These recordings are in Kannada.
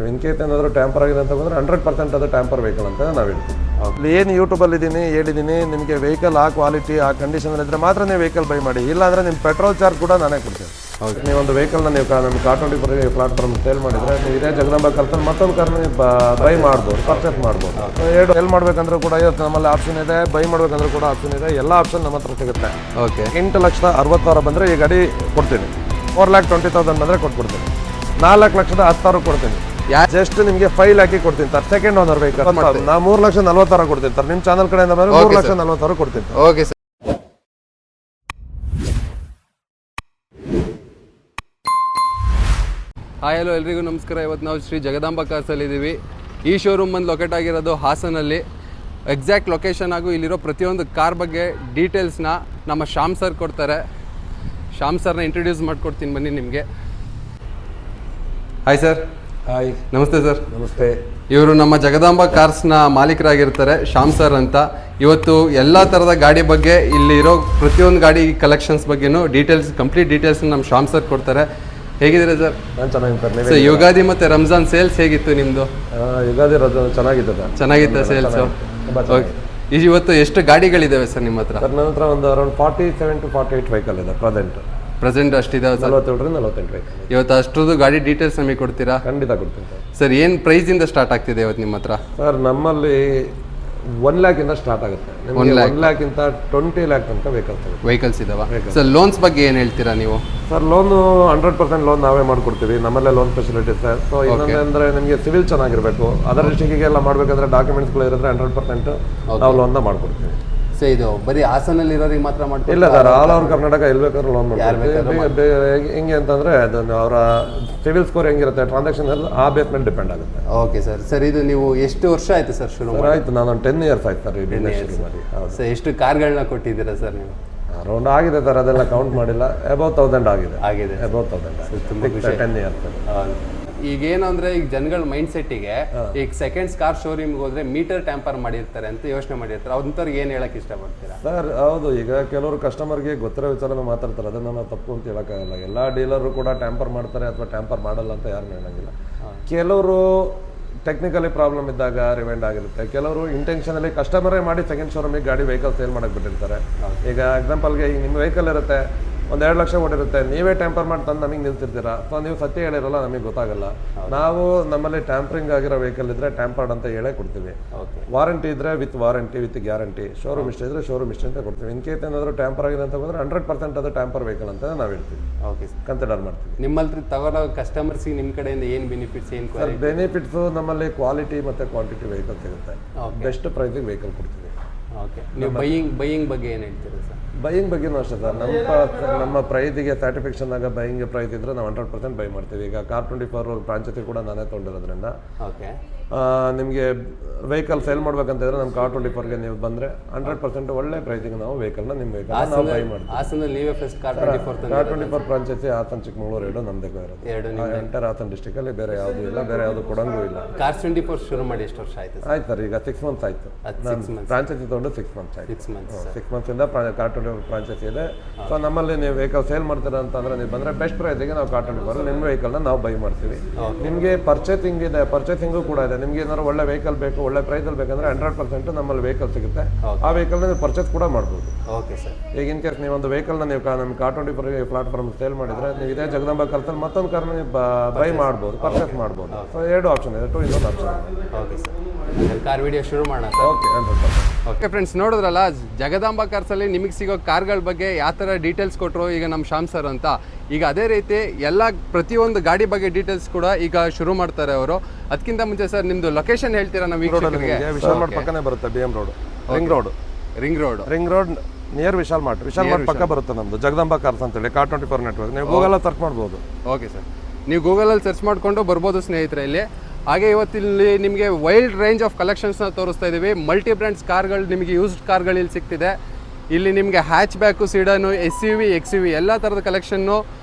ಇನ್ ಕೇಸ್ ಏನಾದರೂ ಟ್ಯಾಂಪರ್ ಆಗಿದೆ ಅಂತ ಬಂದರೆ 100% ಅದು ಟ್ಯಾಂಪರ್ ವೆಹಿಕಲ್ ಅಂತ ನಾವು ಹೇಳ್ತೀವಿ. ಅಲ್ಲಿ ಏನು ಯೂಟ್ಯೂಬಲ್ಲಿ ಹೇಳಿದ್ದೀನಿ ನಿಮಗೆ ವೆಹಿಕಲ್ ಆ ಕ್ವಾಲಿಟಿ ಆ ಕಂಡೀಷನಲ್ಲಿ ಇದ್ದರೆ ಮಾತ್ರ ನೀವು ವೆಹಿಕಲ್ ಬೈ ಮಾಡಿ, ಇಲ್ಲಾಂದರೆ ನಿಮ್ಮ ಪೆಟ್ರೋಲ್ ಚಾರ್ಜ್ ಕೂಡ ನಾನೇ ಕೊಡ್ತೀನಿ. ನೀವೊಂದು ವೆಹಿಕಲ್ನ ನೀವು ನಮ್ಮ ಕಾರ್24 ಪ್ಲಾಟ್ಫಾರ್ಮ್ ಸೇಲ್ ಮಾಡಿದರೆ ನೀವು ಇದೇ ಜಗದಂಬ ಕಲ್ಸಲ್ಲಿ ಮತ್ತೊಂದು ಕಾರ್ನ ನೀವು ಬೈ ಮಾಡ್ಬೋದು, ಪರ್ಚೇಸ್ ಮಾಡ್ಬೋದು. ಎರಡು ಸೇಲ್ ಮಾಡಬೇಕಂದ್ರೂ ಕೂಡ ಇವತ್ತು ನಮ್ಮಲ್ಲಿ ಆಪ್ಷನ್ ಇದೆ, ಬೈ ಮಾಡಬೇಕಂದ್ರೂ ಕೂಡ ಆಪ್ಷನ್ ಇದೆ. ಎಲ್ಲ ಆಪ್ಷನ್ ನಮ್ಮ ಹತ್ರ ಸಿಗುತ್ತೆ. 8,60,000 ಬಂದರೆ ಈ ಗಾಡಿ ಕೊಡ್ತೀನಿ. 4,20,000 ಬಂದರೆ ಕೊಟ್ಬಿಡ್ತೀನಿ. 4,10,000 ಕೊಡ್ತೀನಿ. ಜಸ್ಟ್ ನಿಮಗೆ 5 ಲ್ಯಾಕಿಗೆ ಕೊಡ್ತೀನಿ ಸರ್. ಸೆಕೆಂಡ್ ಓನರ್ ವೆಹಿಕಲ್ ನಾ 3,40,000 ಕೊಡ್ತೀನಿ ಸರ್. ನಿಮ್ಮ ಚಾನಲ್ ಕಡೆಯಿಂದ ಬಂದರೆ 3,40,000 ಕೊಡ್ತೀನಿ. Okay sir. ಹಾಯ್ ಹಲೋ ಎಲ್ರಿಗೂ ನಮಸ್ಕಾರ. ಇವತ್ತು ನಾವು ಶ್ರೀ ಜಗದಾಂಬ ಕಾರ್ಸಲ್ಲಿ ಇದ್ದೀವಿ. ಈ ಶೋರೂಮ್ ಬಂದು ಲೊಕೇಟ್ ಆಗಿರೋದು ಹಾಸನಲ್ಲಿ. ಎಕ್ಸಾಕ್ಟ್ ಲೊಕೇಶನ್ ಹಾಗೂ ಇಲ್ಲಿರೋ ಪ್ರತಿಯೊಂದು ಕಾರ್ ಬಗ್ಗೆ ಡೀಟೇಲ್ಸ್ನ ನಮ್ಮ ಶ್ಯಾಮ್ ಸರ್ ಕೊಡ್ತಾರೆ. ಶ್ಯಾಮ್ ಸರ್ನ ಇಂಟ್ರೊಡ್ಯೂಸ್ ಮಾಡ್ಕೊಡ್ತೀನಿ ಬನ್ನಿ ನಿಮಗೆ. Hi sir. ಹಾಯ್, ನಮಸ್ತೆ ಸರ್. ನಮಸ್ತೆ. ಇವರು ನಮ್ಮ ಜಗದಾಂಬ ಕಾರ್ಸ್ನ ಮಾಲೀಕರಾಗಿರ್ತಾರೆ, ಶ್ಯಾಮ್ ಸರ್ ಅಂತ. ಇವತ್ತು ಎಲ್ಲ ಥರದ ಗಾಡಿ ಬಗ್ಗೆ, ಇಲ್ಲಿ ಇರೋ ಪ್ರತಿಯೊಂದು ಗಾಡಿ ಕಲೆಕ್ಷನ್ಸ್ ಬಗ್ಗೆನೂ ಕಂಪ್ಲೀಟ್ ಡೀಟೇಲ್ಸ್ ನಮ್ಮ ಶ್ಯಾಮ್ ಸರ್ ಕೊಡ್ತಾರೆ. ಹೇಗಿದ್ದೀರಾ ಸರ್? ನಾನು ಚೆನ್ನಾಗಿರ್ತಾರೆ. ಸರ್, ಯುಗಾದಿ ಮತ್ತು ರಂಜಾನ್ ಸೇಲ್ಸ್ ಹೇಗಿತ್ತು ನಿಮ್ಮದು? ಯುಗಾದಿ ಚೆನ್ನಾಗಿತ್ತು ಸೇಲ್ಸು. ಓಕೆ. ಇವತ್ತು ಎಷ್ಟು ಗಾಡಿಗಳಿದ್ದಾವೆ ಸರ್ ನಿಮ್ಮ ಹತ್ರ? ಸರ್ ನನ್ನ ಹತ್ರ ಒಂದು ಅರೌಂಡ್ 47 to 48 ವೆಹಿಕಲ್ ಇದೆ ಪ್ರೆಸೆಂಟ್ ಅಷ್ಟಿದಾವೆ ಸರ್? 47 48 ವೆಹಿಕಲ್. ಇವತ್ತು ಅಷ್ಟರದ್ದು ಗಾಡಿ ಡೀಟೇಲ್ಸ್ ನಮಗೆ ಕೊಡ್ತೀರಾ? ಖಂಡಿತ ಕೊಡ್ತೀನಿ ಸರ್. ಏನು ಪ್ರೈಸಿಂದ ಸ್ಟಾರ್ಟ್ ಆಗ್ತಿದೆ ಇವತ್ತು ನಿಮ್ಮ ಹತ್ರ? ಸರ್ ನಮ್ಮಲ್ಲಿ 1 ಲ್ಯಾಕಿಂದ ಸ್ಟಾರ್ಟ್ ಆಗುತ್ತೆ. 1 ಲ್ಯಾಕಿಂತ 20 ಲ್ಯಾಕ್ ತನಕ ವೆಹಿಕಲ್ಸ್ ಇದಾವ. ಸರ್, ಲೋನ್ಸ್ ಬಗ್ಗೆ ಏನು ಹೇಳ್ತೀರಾ ನೀವು? ಸರ್ ಲೋನು 100% ಲೋನ್ ನಾವೇ ಮಾಡ್ಕೊಡ್ತೀವಿ. ನಮ್ಮಲ್ಲೇ ಲೋನ್ ಫೆಸಿಲಿಟಿ ಸರ್. ಸೊ ಇನ್ನೊಂದು ಅಂದರೆ ನಿಮಗೆ ಸಿವಿಲ್ ಚೆನ್ನಾಗಿರಬೇಕು. ಅದರ್ ಡಿಸ್ಟಿಕ್ಕಿಗೆಲ್ಲ ಮಾಡಬೇಕಂದ್ರೆ ಡಾಕ್ಯುಮೆಂಟ್ಸ್ಗಳು ಇರಿದ್ರೆ 100% ನಾವು ಲೋನ್ನ ಮಾಡ್ಕೊಡ್ತೀವಿ. ಸರ್, ಇದು ಬರೀ ಹಾಸನಲ್ಲಿ ಇರೋರಿಗೆ ಮಾತ್ರ ಮಾಡ್ತೀವಿ? ಇಲ್ಲ ಸರ್, ಆಲ್ ಓವರ್ ಕರ್ನಾಟಕ ಎಲ್ಲಿ ಬೇಕಾದ್ರೂ ಲೋನ್ ಮಾಡ್ತೀವಿ. ಹೆಂಗೆ ಅಂತಂದರೆ ಅದನ್ನು ಅವರ ಸಿವಿಲ್ ಸ್ಕೋರ್ ಹೆಂಗಿರುತ್ತೆ, ಟ್ರಾನ್ಸಾಕ್ಷನ್ ಆ ಬೇಸ್ ಮೇಲೆ ಡಿಪೆಂಡ್ ಆಗುತ್ತೆ. Okay sir. ಸರ್, ಇದು ನೀವು ಎಷ್ಟು ವರ್ಷ ಆಯಿತು ಸರ್ ಶುರು ಮಾಡಿ? ಆಯಿತು, ನಾನೊಂದು 10 years ಆಯ್ತು ಸರ್ ಈ ಬಿಸ್ನೆಸ್ ಶುರು ಮಾಡಿ. ಸರ್, ಎಷ್ಟು ಕಾರ್ಗಳನ್ನ ಕೊಟ್ಟಿದ್ದೀರಾ ಸರ್ ನೀವು? ಅರೌಂಡ್ ಆಗಿದೆ ಸರ್, ಅದೆಲ್ಲ ಕೌಂಟ್ ಮಾಡಿಲ್ಲ. ಅಬೌವ್ 1000 ಆಗಿದೆ. ಅಬೌವ್ 1000. ತುಂಬ ಖುಷಿ. 10 years. ಈಗೇನು ಅಂದರೆ ಈಗ ಜನಗಳ ಮೈಂಡ್ ಸೆಟ್ಟಿಗೆ ಈಗ ಸೆಕೆಂಡ್ಸ್ ಕಾರ್ ಶೋರೂಮ್ಗೆ ಹೋದ್ರೆ ಮೀಟರ್ ಟ್ಯಾಂಪರ್ ಮಾಡಿರ್ತಾರೆ ಅಂತ ಯೋಚನೆ ಮಾಡಿರ್ತಾರೆ. ಅಂಥವ್ರಿಗೆ ಏನು ಹೇಳಕ್ಕೆ ಇಷ್ಟಪಡ್ತೀರಾ? ಸರ್ ಹೌದು, ಈಗ ಕೆಲವರು ಕಸ್ಟಮರ್ಗೆ ಗೊತ್ತಿರೋ ವಿಚಾರನ ಮಾತಾಡ್ತಾರೆ. ಅದನ್ನು ನಾವು ತಪ್ಪು ಅಂತ ಹೇಳೋಕ್ಕಾಗಲ್ಲ. ಎಲ್ಲ ಡೀಲರು ಕೂಡ ಟ್ಯಾಂಪರ್ ಮಾಡ್ತಾರೆ ಅಥವಾ ಟ್ಯಾಂಪರ್ ಮಾಡಲ್ಲ ಅಂತ ಯಾರು ಹೇಳೋಂಗಿಲ್ಲ. ಕೆಲವರು ಟೆಕ್ನಿಕಲಿ ಪ್ರಾಬ್ಲಮ್ ಇದ್ದಾಗ ರಿವೈಂಡ್ ಆಗಿರುತ್ತೆ. ಕೆಲವರು ಇಂಟೆನ್ಷನಲ್ಲಿ ಕಸ್ಟಮರೇ ಮಾಡಿ ಸೆಕೆಂಡ್ ಶೋರೂಮಿಗೆ ಗಾಡಿ ವೆಹಿಕಲ್ ಸೇಲ್ ಮಾಡಕ್ಕೆ ಬಿಟ್ಟಿರ್ತಾರೆ. ಈಗ ಎಕ್ಸಾಂಪಲ್ಗೆ ಈಗ ನಿಮ್ಮ ವೆಹಿಕಲ್ ಇರುತ್ತೆ, ಒಂದು 2 ಲಕ್ಷ ಓಡಿರುತ್ತೆ, ನೀವೇ ಟ್ಯಾಂಪರ್ ಮಾಡಿ ತಂದು ನಮಗೆ ನಿಲ್ಸಿರ್ತೀರಾ. ಸೊ ನೀವು ಸತ್ಯ ಹೇಳಿರಲ್ಲ, ನಮಗೆ ಗೊತ್ತಾಗಲ್ಲ. ನಾವು ನಮ್ಮಲ್ಲಿ ಟ್ಯಾಂಪರಿಂಗ್ ಆಗಿರೋ ವೆಹಿಕಲ್ ಇದ್ದರೆ ಟ್ಯಾಂಪರ್ಡ್ ಅಂತ ಹೇಳೇ ಕೊಡ್ತೀವಿ. ವಾರಂಟಿ ಇದ್ದರೆ with warranty with guarantee. Showroom ಇಷ್ಟ ಇದ್ದರೆ ಶೋರೂಮ್ ಇಷ್ಟ ಅಂತ ಕೊಡ್ತೀವಿ. ಇನ್ ಕೇಸ್ ಏನಾದರೂ ಟ್ಯಾಂಪರ್ ಆಗಿದೆ ಅಂತ ಬಂದರೆ 100% ಅದು ಟ್ಯಾಂಪರ್ ವೆಹಿಕಲ್ ಅಂತ ನಾವು ಹೇಳ್ತೀವಿ. ಓಕೆ, ಕನ್ಸಿಡರ್ ಮಾಡ್ತೀವಿ. ನಿಮ್ಮಲ್ಲಿ ತಗೊಳ್ಳೋ ಕಸ್ಟಮರ್ಸ್ಗೆ ನಿಮ್ಮ ಕಡೆಯಿಂದ ಏನು ಬೆನಿಫಿಟ್ಸ್? ಏನು ಸರ್ ಬೆನಿಫಿಟ್ಸು ನಮ್ಮಲ್ಲಿ ಕ್ವಾಲಿಟಿ ಮತ್ತು ಕ್ವಾಂಟಿಟಿ ವೆಹಿಕಲ್ ಸಿಗುತ್ತೆ. ಬೆಸ್ಟ್ ಪ್ರೈಸಿಗೆ ವೆಹಿಕಲ್ ಕೊಡ್ತೀವಿ. ಓಕೆ. ನೀವು ಬೈಯಿಂಗ್ ಬಗ್ಗೆ ಏನು ಹೇಳ್ತೀರಾ ಸರ್? ಬೈಯಿಂಗ್ ಬಗ್ಗೆನೂ ಅಷ್ಟೇ ಸರ್. ನಮ್ಮ ಪ್ರೈಸಿಗೆ ಸ್ಯಾಟಿಸ್ಫ್ಯಾಕ್ಷನ್ ಆಗ ಬೈಯಿಂಗ್ ಪ್ರೈಸ್ ಇದ್ದರೆ ನಾವು 100% ಬೈ ಮಾಡ್ತೀವಿ. ಈಗ ಕಾರ್24 ಫ್ರಾಂಚೈಸಿ ಕೂಡ ನಾನೇ ತೊಗೊಂಡಿರೋದ್ರಿಂದ ಓಕೆ ನಿಮಗೆ ವೆಹಿಕಲ್ ಸೇಲ್ ಮಾಡ್ಬೇಕಂತಿದ್ರೆ ನಮ್ಮ ಕಾರ್24ಗೆ ನೀವು ಬಂದರೆ 100% ಒಳ್ಳೆ ಪ್ರೈಸಿಗೆ ನಾವು ವೆಹಿಕಲ್ನ ನಿಮ್ಮ ವೆಹಿಕಲ್ ನಾವು ಬೈ ಮಾಡ್ತೀವಿ. ಹಾಸನಲ್ಲಿ ನೀವೇ ಫಸ್ಟ್ ಕಾರ್24 ಫ್ರಾಂಚೈಸಿ ಹಾಸನ್ ಚಿಕ್ಕಮಗಳೂರು ಎರಡು ನಮ್ಮದೇ ಇರೋದು. ಎಂಟರ್ ಹಾಸನ್ ಡಿಸ್ಟಿಕಲ್ಲಿ ಬೇರೆ ಯಾವುದೂ ಇಲ್ಲ, ಬೇರೆ ಯಾವುದು ಕೊಡಂಗೂ ಇಲ್ಲ. ಕಾರ್24 ಶುರು ಮಾಡಿ ಎಷ್ಟು ವರ್ಷ ಆಯಿತು? ಆಯ್ತು ಸರ್, ಈಗ 6 months ಆಯಿತು. ಫ್ರಾಂಚೈಸಿ ತೊಗೊಂಡು 6 months ಆಯಿತು. 6 monthಸಿಂದ ಕಾರ್24 ಫ್ರಾಂಚೈಸಿ ಇದೆ. ಸೊ ನಮ್ಮಲ್ಲಿ ನೀವು ವೆಹಿಕಲ್ ಸೇಲ್ ಮಾಡ್ತೀರಾ ಅಂತಂದರೆ ನೀವು ಬಂದರೆ ಬೆಸ್ಟ್ ಪ್ರೈಸಿಗೆ ನಾವು ಕಾರ್24 ನಿಮ್ಮ ವೆಹಿಕಲ್ನ ನಾವು ಬೈ ಮಾಡ್ತೀವಿ. ನಿಮಗೆ ಪರ್ಚೇಸಿಂಗ್ ಇದೆ, ಪರ್ಚೇಸಿಂಗು ಕೂಡ ಇದೆ. ನಿಮ್ಗೆ ಏನಾದ್ರು ಒಳ್ಳೆ ವೆಹಿಕಲ್ ಬೇಕು, ಒಳ್ಳೆ ಪ್ರೈಸಲ್ಲಿ ಬೇಕಂದ್ರೆ 100% ನಮ್ಮಲ್ಲಿ ವೆಹಿಕಲ್ ಸಿಗುತ್ತೆ. ಆ ವೆಹಿಕಲ್ನ ನೀವು ಪರ್ಚೇಸ್ ಕೂಡ ಮಾಡ್ಬೋದು. Okay sir. ಈಗ ಇನ್ ಕೇಸ್ ನೀವೊಂದು ವೆಹಿಕಲ್ನ ನೀವು ನಮ್ಮ ಕಾರ್24 ಪ್ಲಾಟ್ಫಾರ್ಮ್ ಸೇಲ್ ಮಾಡಿದರೆ ನೀವು ಇದೇ ಜಗದಂಬ ಕಲ್ಸಲ್ಲಿ ಮತ್ತೊಂದು ಕಾರ್ನ ನೀವು ಬೈ ಮಾಡ್ಬೋದು, ಪರ್ಚೇಸ್ ಮಾಡ್ಬೋದು. ಸೊ 2 ಆಪ್ಷನ್ ಇದೆ, 2 ಇನ್ನೊಂದು option. Okay sir, car video ಶುರು ಮಾಡೋಣ ಸರ್. ಓಕೆ 100%. ಓಕೆ ಫ್ರೆಂಡ್ಸ್, ನೋಡಿದ್ರಲ್ಲ ಜಗದಾಂಬ ಕಾರ್ಸಲ್ಲಿ ನಿಮಗೆ ಸಿಗೋ ಕಾರ್ಗಳ ಬಗ್ಗೆ ಯಾವ ಥರ ಡೀಟೇಲ್ಸ್ ಕೊಟ್ಟರು ಈಗ ನಮ್ಮ ಶ್ಯಾಮ್ ಸರ್ ಅಂತ. ಈಗ ಅದೇ ರೀತಿ ಪ್ರತಿಯೊಂದು ಗಾಡಿ ಬಗ್ಗೆ ಡೀಟೇಲ್ಸ್ ಕೂಡ ಈಗ ಶುರು ಮಾಡ್ತಾರೆ ಅವರು. ಅದಕ್ಕಿಂತ ಮುಂಚೆ ಸರ್ ನಿಮ್ಮದು ಲೊಕೇಶನ್ ಹೇಳ್ತೀರಾ? ನಮ್ಮ ವೀಕ್ಷಕರಿಗೆ ವಿಶಾಲ್ ಮಾರ್ಟ್ ಪಕ್ಕನೇ ಬರುತ್ತೆ. BM road, ring road near Vishal mart ಪಕ್ಕ ಬರುತ್ತೆ ನಮ್ಮದು ಜಗದಂಬ ಕಾರ್ಸ್ ಅಂತೇಳಿ ಕಾರ್24 ನೆಟ್ವರ್ಕ್. ನೀವು ಗೂಗಲ್ ಸರ್ಚ್ ಮಾಡ್ಬೋದು. ಓಕೆ ಸರ್, ನೀವು ಗೂಗಲಲ್ಲಿ ಸರ್ಚ್ ಮಾಡಿಕೊಂಡು ಬರ್ಬೋದು ಸ್ನೇಹಿತರೆ ಇಲ್ಲಿ. ಹಾಗೆ ಇವತ್ತಿಲ್ಲಿ ನಿಮಗೆ ವೈಲ್ಡ್ ರೇಂಜ್ ಆಫ್ ಕಲೆಕ್ಷನ್ಸ್ನ ತೋರಿಸ್ತಾ ಇದ್ದೀವಿ. ಮಲ್ಟಿ ಬ್ರ್ಯಾಂಡ್ಸ್ ಕಾರ್ಗಳು ನಿಮಗೆ ಯೂಸ್ಡ್ ಕಾರ್ಗಳು ಇಲ್ಲಿ ಸಿಗ್ತಿದೆ. ಇಲ್ಲಿ ನಿಮಗೆ ಹ್ಯಾಚ್ ಬ್ಯಾಕು, ಸಿಡನು, SUV, XUV ಎಲ್ಲ ಥರದ ಕಲೆಕ್ಷನ್ನು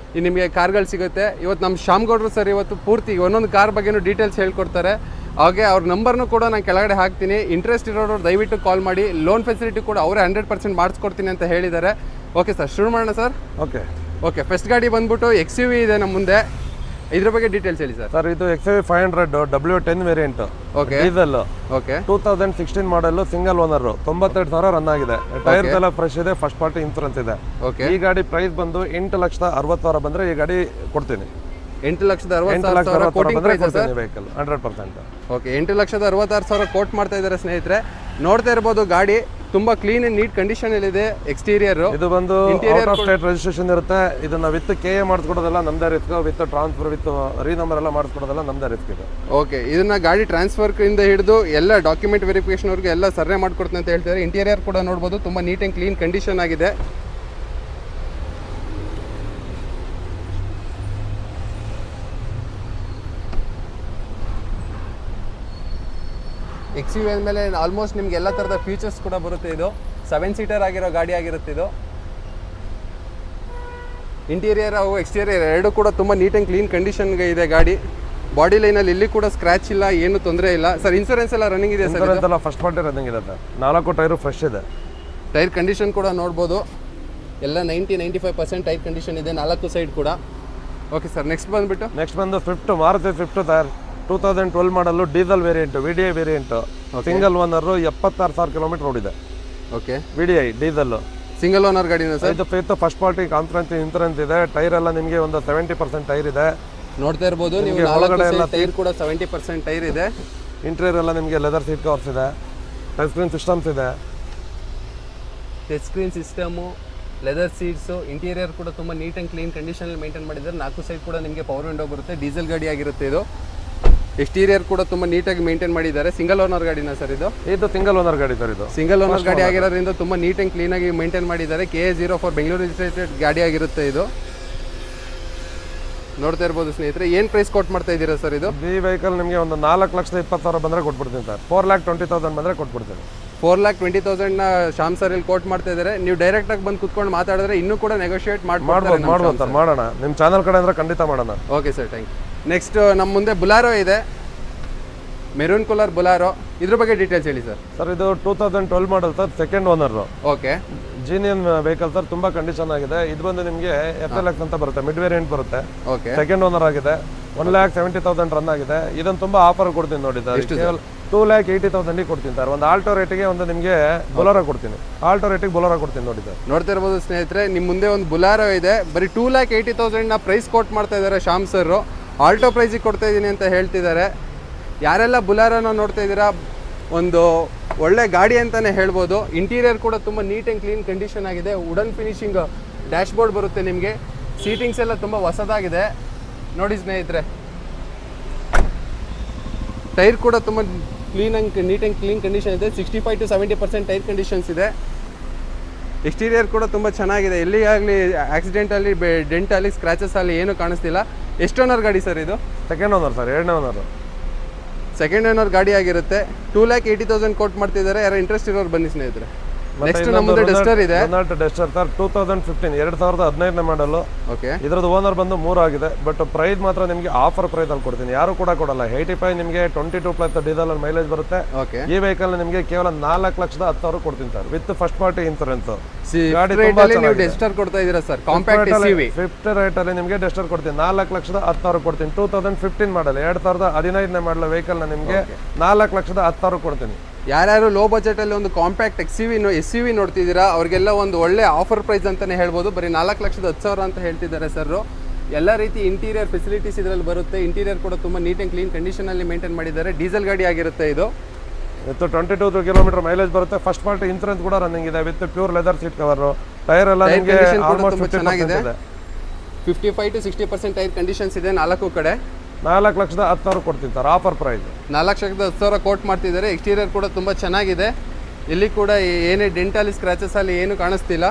ನಿಮಗೆ ಕಾರ್ಗಳು ಸಿಗುತ್ತೆ. ಇವತ್ತು ನಮ್ಮ ಶ್ಯಾಮ್ ಗೌಡ್ರು ಸರ್ ಇವತ್ತು ಪೂರ್ತಿ ಒಂದೊಂದು ಕಾರ್ ಬಗ್ಗೆನೂ ಡೀಟೇಲ್ಸ್ ಹೇಳ್ಕೊಡ್ತಾರೆ. ಹಾಗೆ ಅವ್ರ ನಂಬರ್ನು ಕೂಡ ನಾನು ಕೆಳಗಡೆ ಹಾಕ್ತೀನಿ. ಇಂಟ್ರೆಸ್ಟ್ ಇರೋರು ದಯವಿಟ್ಟು ಕಾಲ್ ಮಾಡಿ. ಲೋನ್ ಫೆಸಿಲಿಟಿ ಕೂಡ ಅವರೇ 100% ಮಾಡಿಸ್ಕೊಡ್ತೀನಿ ಅಂತ ಹೇಳಿದ್ದಾರೆ. ಓಕೆ ಸರ್, ಶುರು ಮಾಡೋಣ ಸರ್. ಓಕೆ. ಫಸ್ಟ್ ಗಾಡಿ ಬಂದ್ಬಿಟ್ಟು XUV ಇದೆ ನಮ್ಮ ಮುಂದೆ. ಇದ್ರ ಬಗ್ಗೆ ಡೀಟೇಲ್ಸ್ ಹೇಳಿ ಸರ್. ಸರ್ ಇದು XUV 500 W10 variant okay diesel okay 2016 ಮಾಡಲ್ ಸಿಂಗಲ್ ಓನರ್ 92,000 ರನ್ ಆಗಿದೆ. ಟೈರ್ಸ್ ಎಲ್ಲ ಫ್ರೆಶ್ ಇದೆ, ಫಸ್ಟ್ ಪಾರ್ಟಿ ಇನ್ಸೂರೆನ್ಸ್ ಇದೆ. ಓಕೆ ಈ ಗಾಡಿ ಪ್ರೈಸ್ ಬಂದು 8,60,000 ಬಂದ್ರೆ ಈ ಗಾಡಿ ಕೊಡ್ತೀನಿ. 8,60,000 quoting price sir. Vehicle 100%. Okay 8,66,000 quote ಮಾಡ್ತಾ ಇದ್ದಾರೆ ಸ್ನೇಹಿತರೆ. ನೋಡ್ತಾ ಇರ್ಬೋದು ಗಾಡಿ ತುಂಬಾ ಕ್ಲೀನ್ ಅಂಡ್ ನೀಟ್ ಕಂಡೀಷನ್ ಇದೆ. ಎಕ್ಸ್ಟೀರಿಯರ್ ಇದು ಬಂದು ಔಟ್ ಆಫ್ ಸ್ಟೇಟ್ ರಿಜಿಸ್ಟ್ರೇಷನ್ ಇರುತ್ತೆ. ಇದನ್ನ ವಿತ್ KA ಮಾಡಿಸ್ಕೊಡೋದೆಲ್ಲ ನಮ್ದೇ ರಿಸ್ಕ್, ವಿತ್ ಟ್ರಾನ್ಸ್ಫರ್ ವಿತ್ ರೀನಂಬರ್ ಎಲ್ಲ ಮಾಡಿಸ್ಕೊಡೋದೆಲ್ಲ ನಮ್ದೇ ರಿಸ್ಕ್ ಇದೆ. ಓಕೆ ಇದನ್ನ ಗಾಡಿ ಟ್ರಾನ್ಸ್ಫರ್ ಇಂದ ಹಿಡಿದು ಎಲ್ಲ ಡಾಕ್ಯುಮೆಂಟ್ ವೆರಿಫಿಕೇಶನ್ ವರೆಗೂ ಎಲ್ಲ ಸರ್ವೆ ಮಾಡ್ಕೊಡ್ತೀನಿ ಅಂತ ಹೇಳ್ತಾರೆ. ಇಂಟೀರಿಯರ್ ಕೂಡ ನೋಡ್ಬೋದು ತುಂಬಾ ನೀಟ್ ಅಂಡ್ ಕ್ಲೀನ್ ಕಂಡೀಷನ್ ಆಗಿದೆ. XUV ಅಂದಮೇಲೆ ಆಲ್ಮೋಸ್ಟ್ ನಿಮ್ಗೆ ಎಲ್ಲ ಥರದ ಫೀಚರ್ಸ್ ಕೂಡ ಬರುತ್ತೆ. ಇದು 7 ಸೀಟರ್ ಆಗಿರೋ ಗಾಡಿ ಆಗಿರುತ್ತೆ. ಇದು ಇಂಟೀರಿಯರ್ ಹಾಗೂ ಎಕ್ಸ್ಟೀರಿಯರ್ ಎರಡು ಕೂಡ ತುಂಬ ನೀಟ್ ಆ್ಯಂಡ್ ಕ್ಲೀನ್ ಕಂಡೀಷನ್ಗೆ ಇದೆ ಗಾಡಿ. ಬಾಡಿ ಲೈನಲ್ಲಿ ಇಲ್ಲಿ ಕೂಡ ಸ್ಕ್ರ್ಯಾಚ್ ಇಲ್ಲ, ಏನು ತೊಂದರೆ ಇಲ್ಲ ಸರ್. ಇನ್ಸೂರೆನ್ಸ್ ಎಲ್ಲ ರನ್ನಿಂಗ್ ಇದೆ ಸರ್. ಎಲ್ಲ ಫಸ್ಟ್ ಪಾರ್ಟಿ ರನ್ನಿಂಗ್ ಇದೆ ಸರ್. 4 ಟೈರು ಫ್ರೆಶ್ ಇದೆ. ಟೈರ್ ಕಂಡೀಷನ್ ಕೂಡ ನೋಡ್ಬೋದು, ಎಲ್ಲ 90-95% ಟೈರ್ ಕಂಡೀಷನ್ ಇದೆ, 4 ಸೈಡ್ ಕೂಡ. ಓಕೆ ಸರ್, ನೆಕ್ಸ್ಟ್ ಬಂದು Swift, Maruti Swift sir. 2012 model diesel variant, VDI variant, single owner, 76,000 kilometre ಓಡಿದೆ. Okay VDI diesel single owner ಗಾಡಿನ ಸರ್. ಇದು fifth first party conference insurance ಇದೆ. ಟೈರ್ ಎಲ್ಲ ನಿಮಗೆ ಒಂದು 70% ಟೈರ್ ಇದೆ. ನೋಡ್ತಾ ಇರ್ಬೋದು ನೀವು, 4 ಟೈರ್ ಕೂಡ 70% ಟೈರ್ ಇದೆ. ಇಂಟೀರಿಯರ್ ಎಲ್ಲ ನಿಮಗೆ ಲೆದರ್ ಸೀಟ್ ಕವರ್ಸ್ ಇದೆ, ಟಚ್ ಸ್ಕ್ರೀನ್ ಸಿಸ್ಟಮ್ಸ್ ಇದೆ. Touch screen system, leather seats, interior ಕೂಡ ತುಂಬ ನೀಟ್ ಆ್ಯಂಡ್ ಕ್ಲೀನ್ ಕಂಡೀಷನಲ್ಲಿ ಮೇಂಟೈನ್ ಮಾಡಿದ್ದಾರೆ. 4 ಸೈಡ್ ಕೂಡ ನಿಮಗೆ ಪವರ್ ವಿಂಡೋ ಬರುತ್ತೆ. ಡೀಸೆಲ್ ಗಾಡಿ ಆಗಿರುತ್ತೆ ಇದು. ಎಕ್ಸ್ಟೀರಿಯರ್ ಕೂಡ ತುಂಬ ನೀಟಾಗಿ ಮೇಂಟೈನ್ ಮಾಡಿದ್ದಾರೆ. ಸಿಂಗಲ್ ಓನರ್ ಗಾಡಿನ ಸರ್ ಇದು? ಇದು ಸಿಂಗಲ್ ಓನರ್ ಗಾಡಿ ಸರ್. ಇದು ಸಿಂಗಲ್ ಓನರ್ ಗಾಡಿ ಆಗಿರೋದ್ರಿಂದ ತುಂಬ ನೀಟ್ ಆ್ಯಂಡ್ ಕ್ಲೀನಾಗಿ ಮೇಂಟೈನ್ ಮಾಡಿದ್ದಾರೆ. KA04 ಬೆಂಗಳೂರು ರಿಜಿಸ್ಟ್ರೇಟೆಡ್ ಗಾಡಿ ಆಗಿರುತ್ತೆ ಇದು. ನೋಡ್ತಾ ಇರ್ಬೋದು ಸ್ನೇಹಿತರೆ. ಏನು ಪ್ರೈಸ್ ಕೊಟ್ಟು ಮಾಡ್ತಾ ಇದ್ದೀರಾ ಸರ್ ಇದು? ಈ ವೆಹಿಕಲ್ ನಿಮಗೆ ಒಂದು 4,20,000 ಬಂದರೆ ಕೊಟ್ಬಿಡ್ತೀನಿ ಸರ್. 4,20,000 ಬಂದರೆ ಕೊಟ್ಬಿಡ್ತೀನಿ. 4,20,000 ಶ್ಯಾಮ್ ಸರ್ ಇಲ್ಲಿ ಕೋಟ್ ಮಾಡ್ತಾ ಇದ್ದಾರೆ. ನೀವು ಡೈರೆಕ್ಟಾಗಿ ಬಂದು ಕುತ್ಕೊಂಡು ಮಾತಾಡಿದ್ರೆ ಇನ್ನೂ ಕೂಡ ನೆಗೋಷಿಯೇಟ್ ಮಾಡ್ಬೋದು ಸರ್. ಮಾಡೋಣ, ನಿಮ್ಮ ಚಾನಲ್ ಕಡೆ ಅಂದರೆ ಖಂಡಿತ ಮಾಡೋಣ. Okay sir, thank you. Next ನಮ್ಮ ಮುಂದೆ ಬುಲಾರೋ ಇದೆ, ಮೆರೂನ್ ಕಲರ್ ಬುಲಾರೋ. ಇದ್ರ ಬಗ್ಗೆ ಡೀಟೇಲ್ಸ್ ಹೇಳಿ ಸರ್. ಸರ್ ಇದು 2012 model sir, second owner. Okay ಜೀನಿಯನ್ vehicle sir, ತುಂಬಾ ಕಂಡೀಷನ್ ಆಗಿದೆ. ಇದು ಬಂದು ನಿಮಗೆ FLX ಅಂತ ಬರುತ್ತೆ, ಮಿಡ್ ವೇರಿಯಂಟ್ ಬರುತ್ತೆ. ಓಕೆ ಸೆಕೆಂಡ್ ಓನರ್ ಆಗಿದೆ. 1,70,000 ರನ್ ಆಗಿದೆ. ಇದನ್ನು ತುಂಬಾ ಆಫರ್ ಕೊಡ್ತೀನಿ ನೋಡಿ ಸರ್. ಕೇವಲ 2,80,000 ಕೊಡ್ತೀನಿ ಸರ್. ಒಂದು ಆಲ್ಟೋ ರೇಟಿಗೆ ಒಂದು ನಿಮಗೆ ಬೊಲೋರೋ ಕೊಡ್ತೀನಿ. ಆಲ್ಟೋ ರೇಟಿಗೆ ಬೊಲೋರೋ ಕೊಡ್ತೀನಿ ನೋಡಿ ಸರ್. ನೋಡ್ತಾ ಇರ್ಬೋದು ಸ್ನೇಹಿತರೆ, ನಿಮ್ಮ ಮುಂದೆ ಒಂದು ಬುಲಾರೋ ಇದೆ. ಬರೀ 2,80,000 ಪ್ರೈಸ್ ಕೋಟ್ ಮಾಡ್ತಾ ಇದ್ದಾರೆ ಶ್ಯಾಮ್ ಸರ್. ಆಲ್ಟೋ ಪ್ರೈಸಿಗೆ ಕೊಡ್ತಾ ಇದ್ದೀನಿ ಅಂತ ಹೇಳ್ತಿದ್ದಾರೆ. ಯಾರೆಲ್ಲ ಬುಲಾರೋನ ನೋಡ್ತಾ ಇದ್ದೀರಾ, ಒಂದು ಒಳ್ಳೆ ಗಾಡಿ ಅಂತಲೇ ಹೇಳ್ಬೋದು. ಇಂಟೀರಿಯರ್ ಕೂಡ ತುಂಬ ನೀಟ್ ಆ್ಯಂಡ್ ಕ್ಲೀನ್ ಕಂಡೀಷನ್ ಆಗಿದೆ. ವುಡನ್ ಫಿನಿಶಿಂಗ್ ಡ್ಯಾಶ್ ಬೋರ್ಡ್ ಬರುತ್ತೆ ನಿಮಗೆ. ಸೀಟಿಂಗ್ಸ್ ಎಲ್ಲ ತುಂಬ ಹೊಸದಾಗಿದೆ ನೋಡಿ ಸ್ನೇಹಿತರೆ. ಟೈರ್ ಕೂಡ ತುಂಬ ನೀಟ್ ಆ್ಯಂಡ್ ಕ್ಲೀನ್ ಕಂಡೀಷನ್ ಇದೆ. 65-70% ಟೈರ್ ಕಂಡೀಷನ್ಸ್ ಇದೆ. ಎಕ್ಸ್ಟೀರಿಯರ್ ಕೂಡ ತುಂಬ ಚೆನ್ನಾಗಿದೆ. ಎಲ್ಲಿ ಆಗಲಿ ಆಕ್ಸಿಡೆಂಟಲ್ಲಿ, ಡೆಂಟಲ್ಲಿ, ಸ್ಕ್ರಾಚಸ್ ಅಲ್ಲಿ ಏನೂ ಕಾಣಿಸ್ತಿಲ್ಲ. ಎಷ್ಟು ಓನರ್ ಗಾಡಿ ಸರ್ ಇದು? ಸೆಕೆಂಡ್ ಓನರ್ ಸರ್, ಎರಡನೇ ಓನರ್. ಸೆಕೆಂಡ್ ಓನರ್ ಗಾಡಿ ಆಗಿರುತ್ತೆ. 2,80,000 ಕೋಟ್ ಮಾಡ್ತಿದ್ದಾರೆ. ಯಾರು ಇಂಟ್ರೆಸ್ಟ್ ಇರೋರು ಬನ್ನಿ ಸ್ನೇಹಿತರೆ. ನೆಕ್ಸ್ಟ್ ನಮ್ಮದು ಡಸ್ಟರ್ ಇದೆ. ಡಸ್ಟರ್ ಸರ್ 2015, 2015 ಮಾಡಲು. ಓಕೆ ಇದ್ರದ್ದು ಓನರ್ ಬಂದು 3 ಆಗಿದೆ. ಬಟ್ ಪ್ರೈಸ್ ಮಾತ್ರ ನಿಮಗೆ ಆಫರ್ ಪ್ರೈಸ್ ಅಲ್ಲಿ ಕೊಡ್ತೀನಿ. ಯಾರು ಕೂಡ ಕೊಡಲ್ಲ. 85 ನಿಮಗೆ 22+ ಡೀಸೆಲ್ ಮೈಲೇಜ್ ಬರುತ್ತೆ. ಓಕೆ ಈ ವೆಹಿಕಲ್ ನಿಮಗೆ ಕೇವಲ 4,10,000 ಕೊಡ್ತೀನಿ sir, with first party insurance. ಗಾಡಿ ನೀವು ಡಸ್ಟರ್ ಕೊಡ್ತಾ ಇದ್ದೀರಾ sir, compact SUV. Fifth rate ಅಲ್ಲಿ ನಿಮಗೆ ಡಸ್ಟರ್ ಕೊಡ್ತೀನಿ. 4,10,000 ಕೊಡ್ತೀನಿ. 2015 ಮಾಡಲ್, 2015 ಮಾಡಲ್ ವೆಹಿಕಲ್ ನಿಮಗೆ 4,10,000 ಕೊಡ್ತೀನಿ. ಯಾರ್ಯಾರು ಲೋ ಬಜೆಟಲ್ಲಿ ಒಂದು ಕಾಂಪ್ಯಾಕ್ಟ್ SUV ನೋಡ್ತಿದ್ದೀರಾ, ಅವ್ರಿಗೆಲ್ಲ ಒಂದು ಒಳ್ಳೆ ಆಫರ್ ಪ್ರೈಸ್ ಅಂತಲೇ ಹೇಳ್ಬೋದು. ಬರೀ 4,10,000 ಅಂತ ಹೇಳ್ತಿದ್ದಾರೆ ಸರ್. ಎಲ್ಲ ರೀತಿ ಇಂಟೀರಿಯರ್ ಫೆಸಿಲಿಟೀಸ್ ಇದರಲ್ಲಿ ಬರುತ್ತೆ. ಇಂಟೀರಿಯರ್ ಕೂಡ ತುಂಬ ನೀಟ್ ಆ್ಯಂಡ್ ಕ್ಲೀನ್ ಕಂಡೀಷನಲ್ಲಿ ಮೇಂಟೈನ್ ಮಾಡಿದ್ದಾರೆ. ಡೀಸೆಲ್ ಗಾಡಿ ಆಗಿರುತ್ತೆ ಇದು. ವಿತ್ 22 ಕಿಲೋಮೀಟರ್ ಮೈಲೇಜ್ ಬರುತ್ತೆ. ಫಸ್ಟ್ ಪಾರ್ಟಿ ಇನ್ಸೂರೆನ್ಸ್ ಕೂಡ ರನ್ನಿಂಗ್ ಇದೆ, with pure leather seat cover. Tyre ಎಲ್ಲ ನಿಮಗೆ ಆಲ್ಮೋಸ್ಟ್ ಚೆನ್ನಾಗಿದೆ. 55-60% ಟೈರ್ ಕಂಡೀಷನ್ಸ್ ಇದೆ 4 ಕಡೆ. 4,10,000 ಕೊಡ್ತೀನಿ ಸರ್, ಆಫರ್ ಪ್ರೈಸ್. 4,10,000 ಕೋಟ್ ಮಾಡ್ತಿದ್ದಾರೆ. ಎಕ್ಸ್ಟೀರಿಯರ್ ಕೂಡ ತುಂಬ ಚೆನ್ನಾಗಿದೆ. ಇಲ್ಲಿ ಕೂಡ ಏನೇ ಡೆಂಟಲ್ಲಿ, ಸ್ಕ್ರಾಚಸ್ ಅಲ್ಲಿ ಏನು ಕಾಣಿಸ್ತಿಲ್ಲ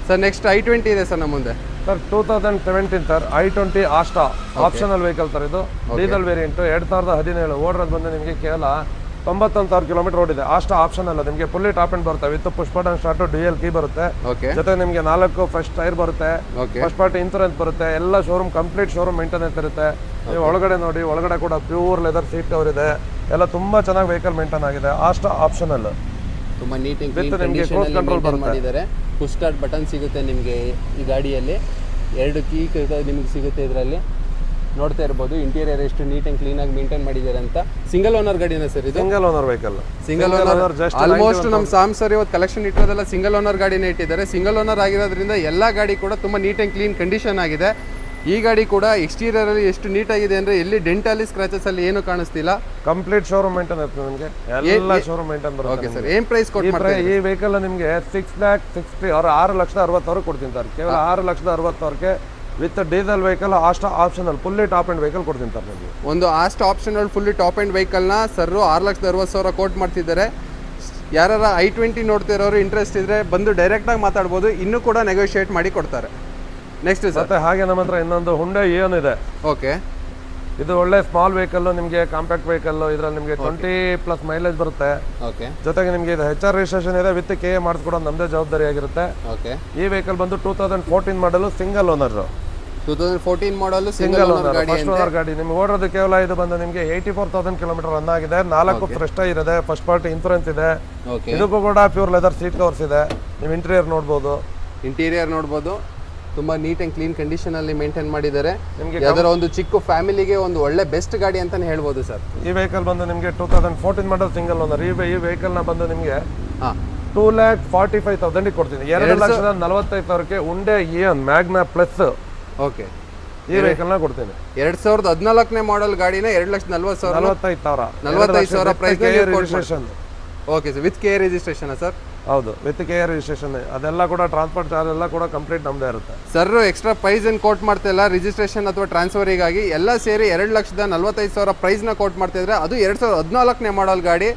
ಸರ್. ನೆಕ್ಸ್ಟ್ I20 ಇದೆ ಸರ್ ನಮ್ಮ ಮುಂದೆ sir. 2017 sir, I20 Asta optional vehicle sir. ಇದು ಡೀಸೆಲ್ ವೇರಿಯಂಟ್. 2017 ಓಡಿರೋದು ಬಂದು ನಿಮಗೆ ಕೇವಲ 91,000 ಕಿಲೋಮೀಟರ್ ಓಡಿದೆ. ಆಸ್ಟಾ ಆಪ್ಷನ್ ಅಲ್ಲ, ನಿಮಗೆ ಫುಲ್ಲಿ ಟಾಪ್ ಎಂಡ್ ಬರುತ್ತೆ. With push button start, dual key ಬರುತ್ತೆ. ಜೊತೆ ನಿಮಗೆ 4 ಫ್ರೆಶ್ ಟೈರ್ ಬರುತ್ತೆ. ಫಸ್ಟ್ ಪಾರ್ಟಿ ಇನ್ಸೂರೆನ್ಸ್ ಬರುತ್ತೆ. ಎಲ್ಲ ಶೋರೂಮ್ ಕಂಪ್ಲೀಟ್ ಶೋರೂಮ್ ಮೇಂಟೆನೆನ್ಸ್ ಇರುತ್ತೆ. ನೀವು ಒಳಗಡೆ ನೋಡಿ, ಒಳಗಡೆ ಕೂಡ ಪ್ಯೂರ್ ಲೆದರ್ ಸೀಟ್ ಕವರ್ ಇದೆ. ಎಲ್ಲ ತುಂಬಾ ಚೆನ್ನಾಗಿ ವೆಹಿಕಲ್ ಮೇಂಟೈನ್ ಆಗಿದೆ. ಆಸ್ಟಾ ಆಪ್ಷನಲ್ ತುಂಬಾ ನೀಟ್ ಆಗಿ ಮಾಡಿದ್ದಾರೆ. ಪುಷ್ ಸ್ಟಾರ್ಟ್ ಬಟನ್ ಸಿಗುತ್ತೆ ನಿಮಗೆ ಈ ಗಾಡಿಯಲ್ಲಿ. 2 ಕೀ ನಿಮಗೆ ಸಿಗುತ್ತೆ ಇದರಲ್ಲಿ. ನೋಡ್ತಾ ಇರ್ಬೋದು ಇಂಟೀರಿಯರ್ ಎಷ್ಟು ನೀಟ್ ಆ್ಯಂಡ್ ಕ್ಲೀನಾಗಿ ಮೇಂಟೈನ್ ಮಾಡಿದ್ದಾರೆ ಅಂತ. ಸಿಂಗಲ್ ಓನರ್ ಗಾಡಿನ ಸರ್ ಇದು? Single owner vehicle. Single owner almost ನಮ್ಮ ಸಾಮ್ಸರ್ ಇವತ್ತು ಕಲೆಕ್ಷನ್ ಇಟ್ಟಿರೋದೆಲ್ಲ ಸಿಂಗಲ್ ಓನರ್ ಗಾಡಿನೇ ಇಟ್ಟಿದ್ದಾರೆ. ಸಿಂಗಲ್ ಓನರ್ ಆಗಿರೋದ್ರಿಂದ ಎಲ್ಲ ಗಾಡಿ ಕೂಡ ತುಂಬ ನೀಟ್ ಆ್ಯಂಡ್ ಕ್ಲೀನ್ ಕಂಡೀಷನ್ ಆಗಿದೆ. ಈ ಗಾಡಿ ಕೂಡ ಎಕ್ಸ್ಟೀರಿಯರ್ ಅಲ್ಲಿ ಎಷ್ಟು ನೀಟ್ ಆಗಿದೆ ಅಂದ್ರೆ ಎಲ್ಲಿ ಡೆಂಟಲ್ಲಿ ಸ್ಕ್ರಾಚಸ್ ಅಲ್ಲಿ ಏನು ಕಾಣಿಸ್ತಿಲ್ಲ. ಕಂಪ್ಲೀಟ್ ಶೋರೂಮ್ ಮೇಂಟೈನ್ ಇರುತ್ತೆ ನಿಮಗೆ, ಎಲ್ಲ ಶೋರೂಮ್ ಮೇಂಟೈನ್ ಬರುತ್ತೆ. ಓಕೆ ಸರ್, ಏನ್ ಪ್ರೈಸ್ ಕೊಟ್ಟು ಮಾಡ್ತಾರೆ ಈ ವೆಹಿಕಲ್ ನಿಮಗೆ 6,60,000 ಅವ್ರು 6,60,000 ಕೊಡ್ತೀನಿ ಸರ್. ಕೇವಲ 6,60,000ಕ್ಕೆ with diesel vehicle optional fully top end vehicle ಕೊಡ್ತೀನಿ ಸರ್ ನಿಮಗೆ. ಒಂದು ಆಸ್ಟ್ ಆಪ್ಷನಲ್ ಫುಲ್ಲಿ ಟಾಪ್ ಅಂಡ್ ವೆಹಿಕಲ್ನ ಸರ್ 6,60,000 ಕೋಟ್ ಮಾಡ್ತಿದ್ದಾರೆ. ಯಾರ i20 ನೋಡ್ತಿರೋರು ಇಂಟ್ರೆಸ್ಟ್ ಇದ್ರೆ ಬಂದು ಡೈರೆಕ್ಟಾಗಿ ಮಾತಾಡ್ಬೋದು, ಇನ್ನೂ ಕೂಡ ನೆಗೋಷಿಯೇಟ್ ಮಾಡಿ ಕೊಡ್ತಾರೆ. ನೆಕ್ಸ್ಟ್ ಸರ್, ಮತ್ತೆ ಹಾಗೆ ನಮ್ಮ ಹತ್ರ ಇನ್ನೊಂದು ಹುಂಡೈ ಏನ್ ಇದೆ. ಓಕೆ, ಇದು ಒಳ್ಳೆ ಸ್ಮಾಲ್ ವೆಹಿಕಲ್, ನಿಮಗೆ ಕಾಂಪ್ಯಾಕ್ಟ್ ವೆಹಿಕಲ್. ಇದ್ರಲ್ಲಿ ನಿಮಗೆ 20+ ಮೈಲೇಜ್ ಬರುತ್ತೆ. ಓಕೆ, ಜೊತೆಗೆ ನಿಮಗೆ ಇದು HR ರಿಜಿಸ್ಟ್ರೇಷನ್ ಇದೆ, ವಿತ್ KA ಮಾಡಿಸ್ಕೊಡೋದು ನಮ್ಮದೇ ಜವಾಬ್ದಾರಿ ಆಗಿರುತ್ತೆ. ಓಕೆ. ಈ ವೆಹಿಕಲ್ ಬಂದು 2014 ಮಾಡಲು ಸಿಂಗಲ್ ಓನರ್. 2014 ಮಾಡಲು ಸಿಂಗಲ್ ಓನರ್ ಗಾಡಿ. ಫಸ್ಟ್ ಓನರ್ ಗಾಡಿ ನಿಮ್ಗೆ ಓಡೋದು ಕೇವಲ ಇದು ಬಂದು ನಿಮಗೆ 84,000 ಕಿಲೋಮೀಟರ್ ರನ್ ಆಗಿದೆ. 4 ಫ್ರೆಶ್ ಇದೆ, ಫಸ್ಟ್ ಪಾರ್ಟಿ ಇನ್ಸೂರೆನ್ಸ್ ಇದೆ. ಓಕೆ, ಇದಕ್ಕೂ ಕೂಡ ಪ್ಯೂರ್ ಲೆದರ್ ಸೀಟ್ ಕವರ್ಸ್ ಇದೆ. ನೀವು ಇಂಟೀರಿಯರ್ ನೋಡ್ಬೋದು. ಇಂಟೀರಿಯರ್ ನೋಡ್ಬೋದು, ತುಂಬಾ ನೀಟ್ ಅಂಡ್ ಕ್ಲೀನ್ ಕಂಡೀಷನ್ ಅಲ್ಲಿ ಮೇಂಟೈನ್ ಮಾಡಿದ್ದಾರೆ. ನಿಮಗೆ ಯಾವ್ದಾರ ಒಂದು ಚಿಕ್ಕ ಫ್ಯಾಮಿಲಿಗೆ ಒಂದು ಒಳ್ಳೆ ಬೆಸ್ಟ್ ಗಾಡಿ ಅಂತಾನೆ ಹೇಳ್ಬೋದು ಸರ್. ಈ ವೆಹಿಕಲ್ ಬಂದು ನಿಮಗೆ 2014 ಮಾಡಲ್ ಸಿಂಗಲ್ ಓನರ್. ಈ ವೆಹಿಕಲ್ ನ ಬಂದು ನಿಮಗೆ 2,45,000 ಕೊಡ್ತೀನಿ. 2,45,000ಕ್ಕೆ Hyundai Eon Magna plus. Okay, ಈ ವೆಹಿಕಲ್ ನ ಕೊಡ್ತೀನಿ. 2014ನೇ ಮಾಡಲ್ ಗಾಡಿನ 2,40,000 45,000 price registration. Okay sir, with KA registration sir? ಹೌದು, ವಿತ್ KA ರಿಜಿಸ್ಟ್ರೇಷನ್. ಅದೆಲ್ಲ ಕೂಡ ಟ್ರಾನ್ಸ್ಪೋರ್ಟ್ ಚಾರ್ಜ್ ಎಲ್ಲ ಕೂಡ ಕಂಪ್ಲೀಟ್ ನಮ್ಮದೇ ಇರುತ್ತೆ ಸರ್. ಎಕ್ಸ್ಟ್ರಾ ಪ್ರೈಸ್ ಏನು ಕೋಟ್ ಮಾಡ್ತಾ ಇಲ್ಲ, ರಿಜಿಸ್ಟ್ರೇಷನ್ ಅಥವಾ ಟ್ರಾನ್ಸ್ಫರಿಗಾಗಿ ಎಲ್ಲ ಸೇರಿ 2,45,000 ಪ್ರೈಸ್ನ ಕೋಟ್ ಮಾಡ್ತಾ ಇದ್ರೆ. ಅದು 2014ನೇ ಮಾಡಲ್ ಗಾಡಿ.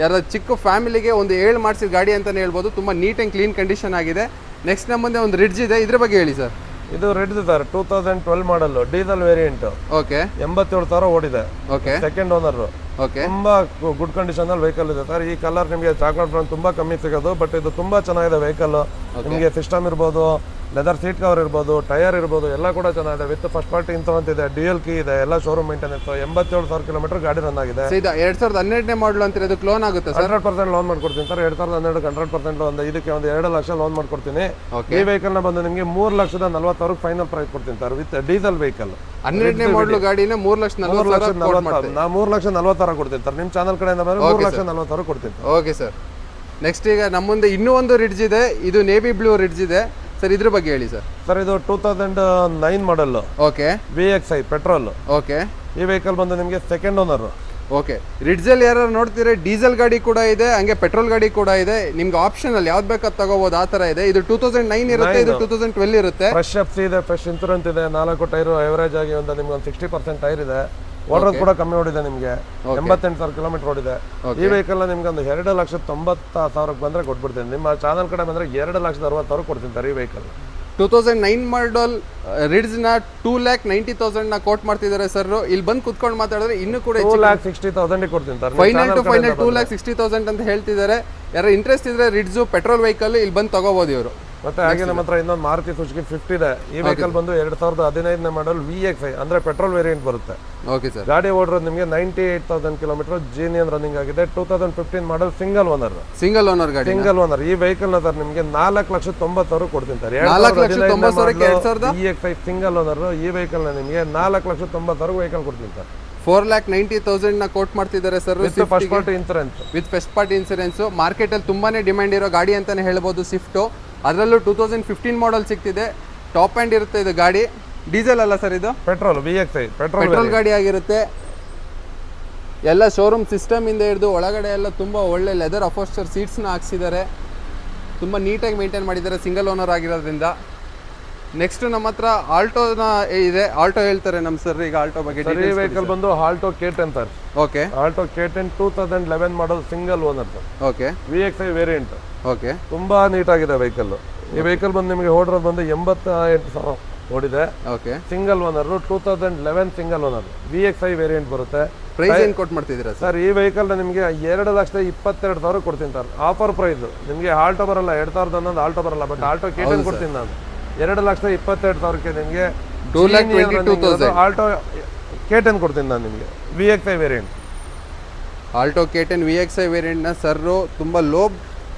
ಯಾರ ಚಿಕ್ಕ ಫ್ಯಾಮಿಲಿಗೆ ಒಂದು 7 ಮಾಡಿಸಿದ ಗಾಡಿ ಅಂತಲೇ ಹೇಳ್ಬೋದು. ತುಂಬ ನೀಟ್ ಆ್ಯಂಡ್ ಕ್ಲೀನ್ ಕಂಡೀಷನ್ ಆಗಿದೆ. ನೆಕ್ಸ್ಟ್ ನಮ್ಮ ಮುಂದೆ ಒಂದು ರಿಡ್ಜ್ ಇದೆ, ಇದ್ರ ಬಗ್ಗೆ ಹೇಳಿ ಸರ್. ಇದು ರೆಡ್ ಸರ್, 2012 ಮಾಡಲ್ ಡೀಸೆಲ್ ವೇರಿಯಂಟ್. ಓಕೆ, 87,000 ಓಡಿದೆ. Okay, second owner. ಓಕೆ, ತುಂಬಾ ಗುಡ್ ಕಂಡೀಷನ್ ಅಲ್ಲಿ ವೆಹಿಕಲ್ ಇದೆ ಸರ್. ಈ ಕಲರ್ ನಿಮಗೆ ಚಾಕ್ಲೇಟ್ ಬ್ರೌನ್ ತುಂಬಾ ಕಮ್ಮಿ ಸಿಗೋದು, ಬಟ್ ಇದು ತುಂಬಾ ಚೆನ್ನಾಗಿದೆ ವೆಹಿಕಲ್. ನಿಮಗೆ ಸಿಸ್ಟಮ್ ಇರ್ಬೋದು, ಲೆದರ್ ಸೀಟ್ ಕವರ್ ಇರ್ಬೋದು, ಟೈರ್ ಇರ್ಬೋದು, ಎಲ್ಲ ಕೂಡ ಚೆನ್ನಾಗಿದೆ. ವಿತ್ ಫಸ್ಟ್ ಪಾರ್ಟಿ ಇನ್ಸೂರೆನ್ಸ್ ಇದೆ, ಡ್ಯೂಯಲ್ ಕೀ ಇದೆ, ಎಲ್ಲ ಶೋರೂಮ್ ಮೇಂಟೆನೆನ್ಸ್. 87,000 ಕಿಲೋಮೀಟರ್ ಗಾಡಿ ರನ್ ಆಗಿದೆ. ಇದು 2012ನೇ ಮಾಡಲ್ ಅಂತೀರ, ಇದಕ್ಕೆ ಲೋನ್ ಆಗುತ್ತೆ ಸರ್? 100% ಲೋನ್ ಮಾಡ್ಕೊಡ್ತೀನಿ ಸರ್. 2012 100% ಲೋನ್. ಇದಕ್ಕೆ ಒಂದು 2 ಲಕ್ಷ ಲೋನ್ ಮಾಡ್ಕೊಡ್ತೀನಿ. ಈ ವೆಹಿಕಲ್ ನ ಬಂದು ನಿಮಗೆ 3,40,000 ಫೈನಲ್ ಪ್ರೈಸ್ ಕೊಡ್ತೀನಿ ಸರ್, ವಿತ್ ಡೀಸೆಲ್ ವೆಹಿಕಲ್. 12ನೇ ಮಾಡಲ್ ಗಾಡಿನ 3,40,000 ನಾ 3,40,000 ಕೊಡ್ತೀನಿ ಸರ್. ನಿಮ್ಮ ಚಾನಲ್ ಕಡೆಯಿಂದ ಬಂದ್ರೆ 3,40,000 ಕೊಡ್ತೀನಿ. Okay sir. ನೆಕ್ಸ್ಟ್ ಈಗ ನಮ್ಮ ಮುಂದೆ ಇನ್ನೂ ಒಂದು ರಿಡ್ಜ್ ಇದೆ, ಇದು ನೇವಿ ಬ್ಲೂ ರಿಡ್ಜ್ ಇದೆ ಸರ್. ಇದ್ರ ಬಗ್ಗೆ ಹೇಳಿ ಸರ್. ಸರ್ ಇದು 2009 model. Okay, VXI petrol. Okay, ಈ ವೆಹಿಕಲ್ ಬಂದು ನಿಮಗೆ ಸೆಕೆಂಡ್ ಓನರ್. ಓಕೆ, ರಿಡ್ಜಲ್ಲಿ ಯಾರು ನೋಡ್ತೀರಾ ಡೀಸೆಲ್ ಗಾಡಿ ಕೂಡ ಇದೆ, ಹಂಗೆ ಪೆಟ್ರೋಲ್ ಗಾಡಿ ಕೂಡ ಇದೆ. ನಿಮ್ಗೆ ಆಪ್ಷನ್ ಅಲ್ಲಿ ಯಾವ್ದು ಬೇಕಾದ್ ತಗೋಬಹುದು, ಆ ತರ ಇದೆ. ಇದು 2009 ಇರುತ್ತೆ, ಇದು 2012 ಇರುತ್ತೆ. ಫ್ರೆಶ್ ಎಫ್ಸಿ ಇದೆ, ಫ್ರೆಶ್ ಇನ್ಸೂರೆನ್ಸ್ ಇದೆ, 4 ಟೈರ್ ಎವರೇಜ್ ಆಗಿ ಒಂದು ನಿಮ್ಗೆ ಒಂದು 60% ಟೈರ್ ಇದೆ. ಓಡೋದು ಕೂಡ ಕಮ್ಮಿ ಓಡಿದೆ, ನಿಮಗೆ 88,000 ಕಿಲೋಮೀಟರ್ ಓಡಿದೆ. ಈ ವೆಹಿಕಲ್ ನಿಮ್ಗೆ ಒಂದು 2,90,000 ಬಂದ್ರೆ ಕೊಟ್ಬಿಡ್ತೀನಿ. ನಿಮ್ಮ ಚಾನಲ್ ಕಡೆ ಬಂದ್ರೆ 2,60,000 ಕೊಡ್ತೀನಿ ಸರ್. ಈ ವೆಹಿಕಲ್ 2009 ಮಾಡಲ್ ರಿಡ್ಜ್ ನ 2,90,000 ನ ಕೋಟ್ ಮಾಡ್ತಿದ್ದಾರೆ ಸರ್. ಇಲ್ಲಿ ಬಂದು ಕುತ್ಕೊಂಡು ಮಾತಾಡಿದ್ರೆ ಇನ್ನೂ ಕೂಡ 2,60,000 ಕೊಡ್ತೀನಿ ಸರ್. ಫೈನಲ್ ಟು ಫೈನಲ್ 2,60,000 ಅಂತ ಹೇಳ್ತಿದ್ದಾರೆ. ಯಾರು ಇಂಟ್ರೆಸ್ಟ್ ಇದ್ರೆ ರಿಡ್ಜ್ ಪೆಟ್ರೋಲ್ ವೆಹಿಕಲ್ ಇಲ್ಲಿ ಬಂದು ತಗೋಬಹುದು ಇವರು. ಮತ್ತೆ ಹಾಗೆ ನಮ್ಮ ಹತ್ರ ಇನ್ನೊಂದು ಮಾರುತಿ ಸುಜುಕಿ ಸ್ವಿಫ್ಟ್ ಇದೆ. ಈ ವೆಹಿಕಲ್ ಬಂದು 2015ನೇ ಮಾಡಲ್ VXI ಅಂದ್ರೆ ಪೆಟ್ರೋಲ್ ವೇರಿಯಂಟ್ ಬರುತ್ತೆ. Okay sir. ಗಾಡಿ ಓಡಿರೋದು ನಿಮಗೆ 98,000 ಕಿಲೋಮೀಟರ್ ಜೀನಿಯನ್ ರನ್ನಿಂಗ್ ಆಗಿದೆ. 2015 ಮಾಡಲ್ ಸಿಂಗಲ್ ಓನರ್. ಸಿಂಗಲ್ ಓನರ್ ಗಾಡಿ, ಸಿಂಗಲ್ ಓನರ್. ಈ ವೆಹಿಕಲ್ ನ ಸರ್ ನಿಮಗೆ 4,90,000 ಕೊಡ್ತೀನಿ ಸರ್. 4,90,000 VXI single owner. ಈ ವೆಹಿಕಲ್ ನ ನಿಮಗೆ 4,90,000 ವೆಹಿಕಲ್ ಕೊಡ್ತೀನಿ ಸರ್. 4,90,000 ನ ಕೋಟ್ ಮಾಡ್ತಿದ್ದಾರೆ sir. First party insurance. With first party insurance. Market ಅಲ್ಲಿ ತುಂಬಾನೇ ಡಿಮ್ಯಾಂಡ್ ಇರೋ ಗಾಡಿ ಅಂತಾನೆ ಹೇಳ್ಬೋದು ಸ್ವಿಫ್ಟ್. ಅದರಲ್ಲೂ 2015 ಮಾಡಲ್ ಸಿಗ್ತಿದೆ. ಟಾಪ್ ಆ್ಯಂಡ್ ಇರುತ್ತೆ ಇದು ಗಾಡಿ. ಡೀಸೆಲ್ ಅಲ್ಲ ಸರ್, ಇದು ಪೆಟ್ರೋಲ್. VXI ಪೆಟ್ರೋಲ್ ಗಾಡಿ ಆಗಿರುತ್ತೆ. ಎಲ್ಲ ಶೋರೂಮ್ ಸಿಸ್ಟಮ್ ಇಂದ ಹಿಡಿದು ಒಳಗಡೆ ಎಲ್ಲ ತುಂಬಾ ಒಳ್ಳೆ ಲೆದರ್ ಅಫೋಸ್ಟರ್ ಸೀಟ್ಸ್ ನ ಹಾಕ್ಸಿದ್ದಾರೆ. ತುಂಬಾ ನೀಟಾಗಿ ಮೇಂಟೈನ್ ಮಾಡಿದ್ದಾರೆ, ಸಿಂಗಲ್ ಓನರ್ ಆಗಿರೋದ್ರಿಂದ. ನೆಕ್ಸ್ಟ್ ನಮ್ಮ ಹತ್ರ ಆಲ್ಟೋನ ಇದೆ. ಆಲ್ಟೋ ಹೇಳ್ತಾರೆ ನಮ್ಮ ಸರ್. ಈಗ ಆಲ್ಟೋ ಬಗ್ಗೆ ಈ ವೆಹಿಕಲ್ ಬಂದು Alto K10 sir. Okay, Alto K10 2011 ಮಾಡಲ್ single owner sir. Okay, VXI variant. Okay, ತುಂಬಾ ನೀಟಾಗಿದೆ ವೆಹಿಕಲ್. ಈ ವೆಹಿಕಲ್ ಬಂದು ನಿಮಗೆ ಓಡಿರೋದು ಬಂದು 88,000 ಓಡಿದೆ. Okay, single owner. 2011 single owner. VXI variant ಬರುತ್ತೆ. ಪ್ರೈಸ್ ಏನು ಕೊಟ್ಟು ಮಾಡ್ತಿದ್ದೀರಾ ಸರ್? ಈ ವೆಹಿಕಲ್ ನಿಮಗೆ 2,22,000 ಕೊಡ್ತೀನಿ ಸರ್. Offer price. ನಿಮಗೆ ಆಲ್ಟೋ ಬರಲ್ಲ, 2011 ಆಲ್ಟೋ ಬರಲ್ಲ, ಬಟ್ ಆಲ್ಟೋ K10 ಕೊಡ್ತೀನಿ ನಾನು. 2,22,000ಕ್ಕೆ ನಿಮಗೆ 2,22,000 ಆಲ್ಟೋ K10 ಕೊಡ್ತೀನಿ ನಾನು ನಿಮಗೆ. VXI variant. Alto K10 VXI ವೇರಿಯಂಟ್ನ ಸರ್ರು ತುಂಬ ಲೋ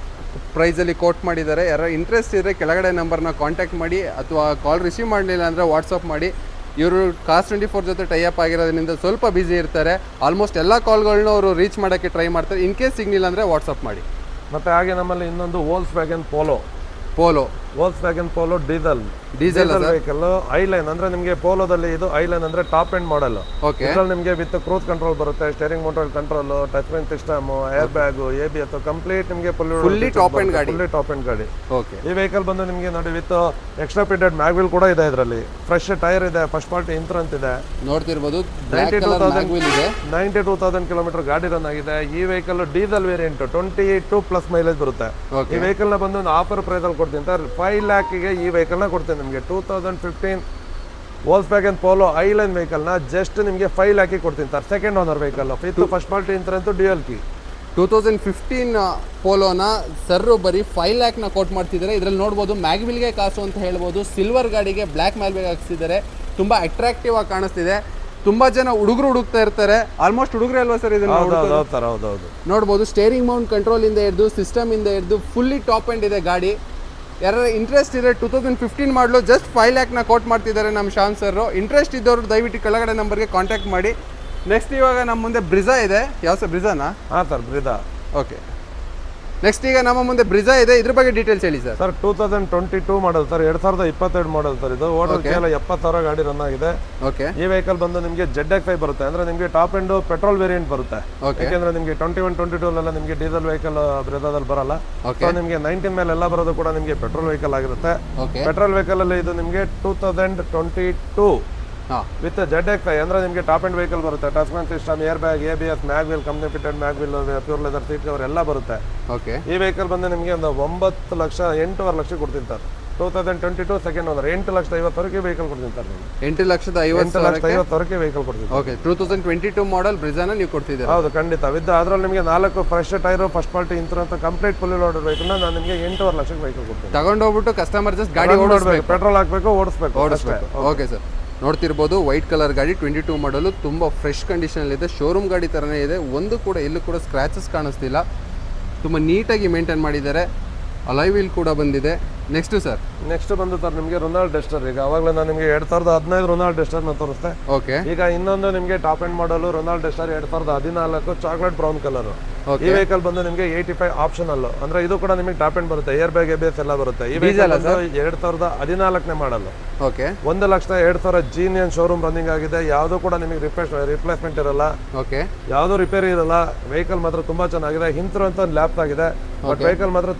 ಪ್ರೈಸಲ್ಲಿ ಕೋಟ್ ಮಾಡಿದ್ದಾರೆ. ಯಾರು ಇಂಟ್ರೆಸ್ಟ್ ಇದ್ದರೆ ಕೆಳಗಡೆ ನಂಬರ್ನ ಕಾಂಟ್ಯಾಕ್ಟ್ ಮಾಡಿ, ಅಥವಾ ಕಾಲ್ ರಿಸೀವ್ ಮಾಡಲಿಲ್ಲ ಅಂದರೆ ವಾಟ್ಸಪ್ ಮಾಡಿ. ಇವರು Cars24 ಜೊತೆ ಟೈಅಪ್ ಆಗಿರೋದ್ರಿಂದ ಸ್ವಲ್ಪ ಬ್ಯುಸಿ ಇರ್ತಾರೆ. ಆಲ್ಮೋಸ್ಟ್ ಎಲ್ಲ ಕಾಲ್ಗಳನ್ನೂ ಅವರು ರೀಚ್ ಮಾಡೋಕ್ಕೆ ಟ್ರೈ ಮಾಡ್ತಾರೆ. ಇನ್ ಕೇಸ್ ಸಿಗ್ಲಿಲ್ಲ ಅಂದರೆ ವಾಟ್ಸಪ್ ಮಾಡಿ. ಮತ್ತು ಹಾಗೆ ನಮ್ಮಲ್ಲಿ ಇನ್ನೊಂದು ವೋಲ್ಕ್ಸ್ವ್ಯಾಗನ್ ಪೋಲೋ ಡೀಸೆಲ್ ವೆಹಿಕಲ್ ಐಲೈನ್ ಅಂದ್ರೆ ನಿಮಗೆ ಪೋಲೋದಲ್ಲಿ ಇದು ಐಲೈನ್ ಅಂದ್ರೆ ಟಾಪ್ ಎಂಡ್ ಮಾಡೆಲ್. ಇದ್ರಲ್ಲಿ ನಿಮಗೆ ವಿತ್ ಕ್ರೂಸ್ ಕಂಟ್ರೋಲ್ ಬರುತ್ತೆ, steering motor control, touch screen system, air bag, ABS complete ನಿಮಗೆ ಫುಲ್ಲಿ ಟಾಪ್ ಎಂಡ್ ಗಾಡಿ. ಈ ವೆಹಿಕಲ್ ಬಂದು ನಿಮಗೆ ನೋಡಿ ವಿತ್ ಎಕ್ಸ್ಟ್ರಾ ಫಿಟೆಡ್ ಮ್ಯಾಗ್ವಿಲ್ ಕೂಡ ಇದೆ. ಇದರಲ್ಲಿ ಫ್ರೆಶ್ ಟೈರ್ ಇದೆ, ಫಸ್ಟ್ ಪಾರ್ಟಿ ಇನ್ಶೂರೆನ್ಸ್ ಇದೆ. ನೋಡ್ತಿರ್ಬೋದು 92,000 ಕಿಲೋಮೀಟರ್ ಗಾಡಿ ರನ್ ಆಗಿದೆ. ಈ ವೆಹಿಕಲ್ ಡೀಸೆಲ್ ವೇರಿಯಂಟ್ 22+ ಮೈಲೇಜ್ ಬರುತ್ತೆ. ಈ ವೆಹಿಕಲ್ ನ ಬಂದು ಆಫರ್ ಪ್ರೈಸ್ ಅಲ್ಲಿ ಕೊಡ್ತೀನಿ ಸರ್. 5 lakhಗೆ ಈ ವೆಹಿಕಲ್ ನ ಕೊಡ್ತೀನಿ ನಿಮಗೆ. 2015 ವೋಲ್ಕ್ಸ್ವ್ಯಾಗನ್ ಪೋಲೋ ಐಲೈನ್ ವೆಹಿಕಲ್ ನ ಜಸ್ಟ್ ನಿಮಗೆ 5 lakhಗೆ ಕೊಡ್ತೀನಿ sir. Second owner vehicle with first party insurance, dual key. 2015 ಪೋಲೋನ ಸರ್ರು ಬರೀ 5 ಲ್ಯಾಕ್ನ ಕೋಟ್ ಮಾಡ್ತಿದ್ದಾರೆ. ಇದರಲ್ಲಿ ನೋಡ್ಬೋದು ಮ್ಯಾಗ್ವಿಲ್ಗೆ ಕಾಸು ಅಂತ ಹೇಳ್ಬೋದು. ಸಿಲ್ವರ್ ಗಾಡಿಗೆ ಬ್ಲ್ಯಾಕ್ ಮ್ಯಾಗ್ವಿಲ್ ಹಾಕ್ಸಿದ್ದಾರೆ. ತುಂಬ ಅಟ್ರಾಕ್ಟಿವ್ ಆಗಿ ಕಾಣಿಸ್ತಿದೆ. ತುಂಬಾ ಜನ ಹುಡುಗರು ಹುಡುಕ್ತಾ ಇರ್ತಾರೆ. ಆಲ್ಮೋಸ್ಟ್ ಹುಡುಗರೇ ಅಲ್ವಾ ಸರ್ ಇದನ್ನ? ನೋಡ್ಬೋದು ಸ್ಟೇರಿಂಗ್ ಮೌಂಟ್ ಕಂಟ್ರೋಲ್ ಇಂದ ಹಿಡಿದು ಸಿಸ್ಟಮ್ ಇಂದ ಹಿಡಿದು ಫುಲ್ಲಿ ಟಾಪ್ ಎಂಡ್ ಇದೆ ಗಾಡಿ. ಯಾರು ಇಂಟ್ರೆಸ್ಟ್ ಇದೆ 2015 ಮಾಡಲು ಜಸ್ಟ್ 5 ಲ್ಯಾಕ್ನ ಕೋಟ್ ಮಾಡ್ತಿದ್ದಾರೆ ನಮ್ಮ ಶಾನ್ ಸರ್. ಇಂಟ್ರೆಸ್ಟ್ ಇದ್ದವರು ದಯವಿಟ್ಟು ಕೆಳಗಡೆ ನಂಬರ್ಗೆ ಕಾಂಟ್ಯಾಕ್ಟ್ ಮಾಡಿ. ನೆಕ್ಸ್ಟ್ ಇವಾಗ ನಮ್ಮ ಮುಂದೆ ಬ್ರಿಜಾ ಇದೆ. ಯಾವ ಸರ್? ಬ್ರಿಜಾನಾ? ಹಾಂ ಸರ್, ಬ್ರಿಜಾ. ಓಕೆ. ನೆಕ್ಸ್ಟ್ ಈಗ ನಮ್ಮ ಮುಂದೆ ಬ್ರಿಜಾ ಇದೆ. ಇದ್ರ ಬಗ್ಗೆ ಡೀಟೇಲ್ಸ್ ಹೇಳಿ sir. Sir 2022 model sir, 2022 model sir. ಇದು ಓಡೋದು ಕೇವಲ 70,000 ಗಾಡಿ ರನ್ ಆಗಿದೆ. ಓಕೆ. ಈ ವೆಹಿಕಲ್ ಬಂದು ನಿಮಗೆ ZX5 ಬರುತ್ತೆ. ಅಂದ್ರೆ ನಿಮಗೆ ಟಾಪ್ ಎಂಡ್ ಪೆಟ್ರೋಲ್ ವೇರಿಯಂಟ್ ಬರುತ್ತೆ. ಯಾಕೆಂದ್ರೆ ನಿಮಗೆ 21, 22 ನಿಮಗೆ ಡೀಸೆಲ್ ವೆಹಿಕಲ್ ಬ್ರಿಜಾದಲ್ಲಿ ಬರಲ್ಲ. ಸೊ ನಿಮಗೆ 19 ಮೇಲೆ ಎಲ್ಲ ಬರೋದು ಕೂಡ ನಿಮಗೆ ಪೆಟ್ರೋಲ್ ವೆಹಿಕಲ್ ಆಗಿರುತ್ತೆ. ಪೆಟ್ರೋಲ್ ವೆಹಿಕಲ್ ಅಲ್ಲಿ ಇದು ನಿಮಗೆ 2022 ವಿತ್ ZX5 ಅಂದ್ರೆ ನಿಮಗೆ ಟಾಪ್ ಎಂಡ್ ವೆಹಿಕಲ್ ಬರುತ್ತೆ. Touch screen system, air bag, ABS, mag wheel, company fitted mag wheel, pure leather seat cover ಎಲ್ಲ ಬರುತ್ತೆ. ಓಕೆ. ಈ ವೆಹಿಕಲ್ ಬಂದು ನಿಮಗೆ ಒಂದು 9 ಲಕ್ಷ 8.5 ಲಕ್ಷ ಕೊಡ್ತೀನಿ ಸರ್. 2022 ಸೆಕೆಂಡ್ ಓನರ್ 8,50,000 ವೆಹಿಕಲ್ ಕೊಡ್ತೀನಿ ಸರ್. 8,50,000 ವೆಹಿಕಲ್ ಕೊಡ್ತೀನಿ. ಓಕೆ. 2022 ಮಾಡೆಲ್ ಬ್ರಿಜಾನ ನೀವು ಕೊಡ್ತಿದ್ದೀರಾ? ಹೌದು, ಖಂಡಿತ. ವಿತ್ ಅದ್ರಲ್ಲಿ ನಿಮಗೆ 4 fresh tyre, first party insurance, complete full loaded vehicle ನಾನು ನಿಮಗೆ 8.5 ಲಕ್ಷಕ್ಕೆ ವೆಹಿಕಲ್ ಕೊಡ್ತೀನಿ. ತಗೊಂಡೋಗ್ಬಿಟ್ಟು ಕಸ್ಟಮರ್ ಜಸ್ಟ್ ಗಾಡಿ ಓಡಿಸ್ಬೇಕು, ಪೆಟ್ರೋಲ್ ಹಾಕಬೇಕು, ಓಡಿಸ್ಬೇಕು. Okay sir. ನೋಡ್ತಿರ್ಬೋದು ವೈಟ್ ಕಲರ್ ಗಾಡಿ 22 ಮಾಡಲು ತುಂಬ ಫ್ರೆಶ್ ಕಂಡೀಷನ್ ಇದೆ. ಶೋರೂಮ್ ಗಾಡಿ ಥರನೇ ಇದೆ. ಒಂದು ಕೂಡ ಎಲ್ಲೂ ಕೂಡ ಸ್ಕ್ರ್ಯಾಚಸ್ ಕಾಣಿಸ್ತಿಲ್ಲ. ತುಂಬ ನೀಟಾಗಿ ಮೇಂಟೈನ್ ಮಾಡಿದ್ದಾರೆ. ಅಲಾಯ್ ವೀಲ್ ಕೂಡ ಬಂದಿದೆ. Next sir? ನೆಕ್ಸ್ಟ್ ಬಂದು ಸರ್ ನಿಮಗೆ ರೊನಾಲ್ಡ್ ಡಸ್ಟರ್. ಈಗ ಅವಾಗಲೇ ನಾನು ನಿಮಗೆ 2015 ರೊನಾಲ್ಡ್ ಡಸ್ಟರ್ನ ತೋರಿಸ್ತೆ. ಓಕೆ. ಈಗ ಇನ್ನೊಂದು ನಿಮಗೆ ಟಾಪ್ ಎಂಡ್ ಮಾಡಲು Ronald Duster 2014 chocolate brown colour. ಈ ವೆಹಿಕಲ್ ಬಂದು ನಿಮಗೆ 85 ಆಪ್ಷನಲ್. ಅಂದ್ರೆ ಇದು ಕೂಡ ನಿಮಗೆ ಟಾಪ್ ಎಂಡ್ ಬರುತ್ತೆ, ಏರ್ ಬ್ಯಾಗ್, ABS ಎಲ್ಲ ಬರುತ್ತೆ. ಈ ವೆಹಿಕಲ್ 2014 ಮಾಡಲು. ಓಕೆ. 1,02,000 ಜೀನಿಯನ್ ಶೋರೂಮ್ ರನ್ನಿಂಗ್ ಆಗಿದೆ. ಯಾವುದು ಕೂಡ ನಿಮಗೆ ರಿಪ್ಲೇಸ್ಮೆಂಟ್ ಇರಲ್ಲ. ಓಕೆ. ಯಾವುದು ರಿಪೇರಿ ಇರಲ್ಲ. ವೆಹಿಕಲ್ ಮಾತ್ರ ತುಂಬಾ ಚೆನ್ನಾಗಿದೆ. ಇನ್ಶೂರೆನ್ಸ್ ಲ್ಯಾಪ್ಸ್ ಆಗಿದೆ. ಬಟ್ ವೆಹಿಕಲ್ ಮಾತ್ರ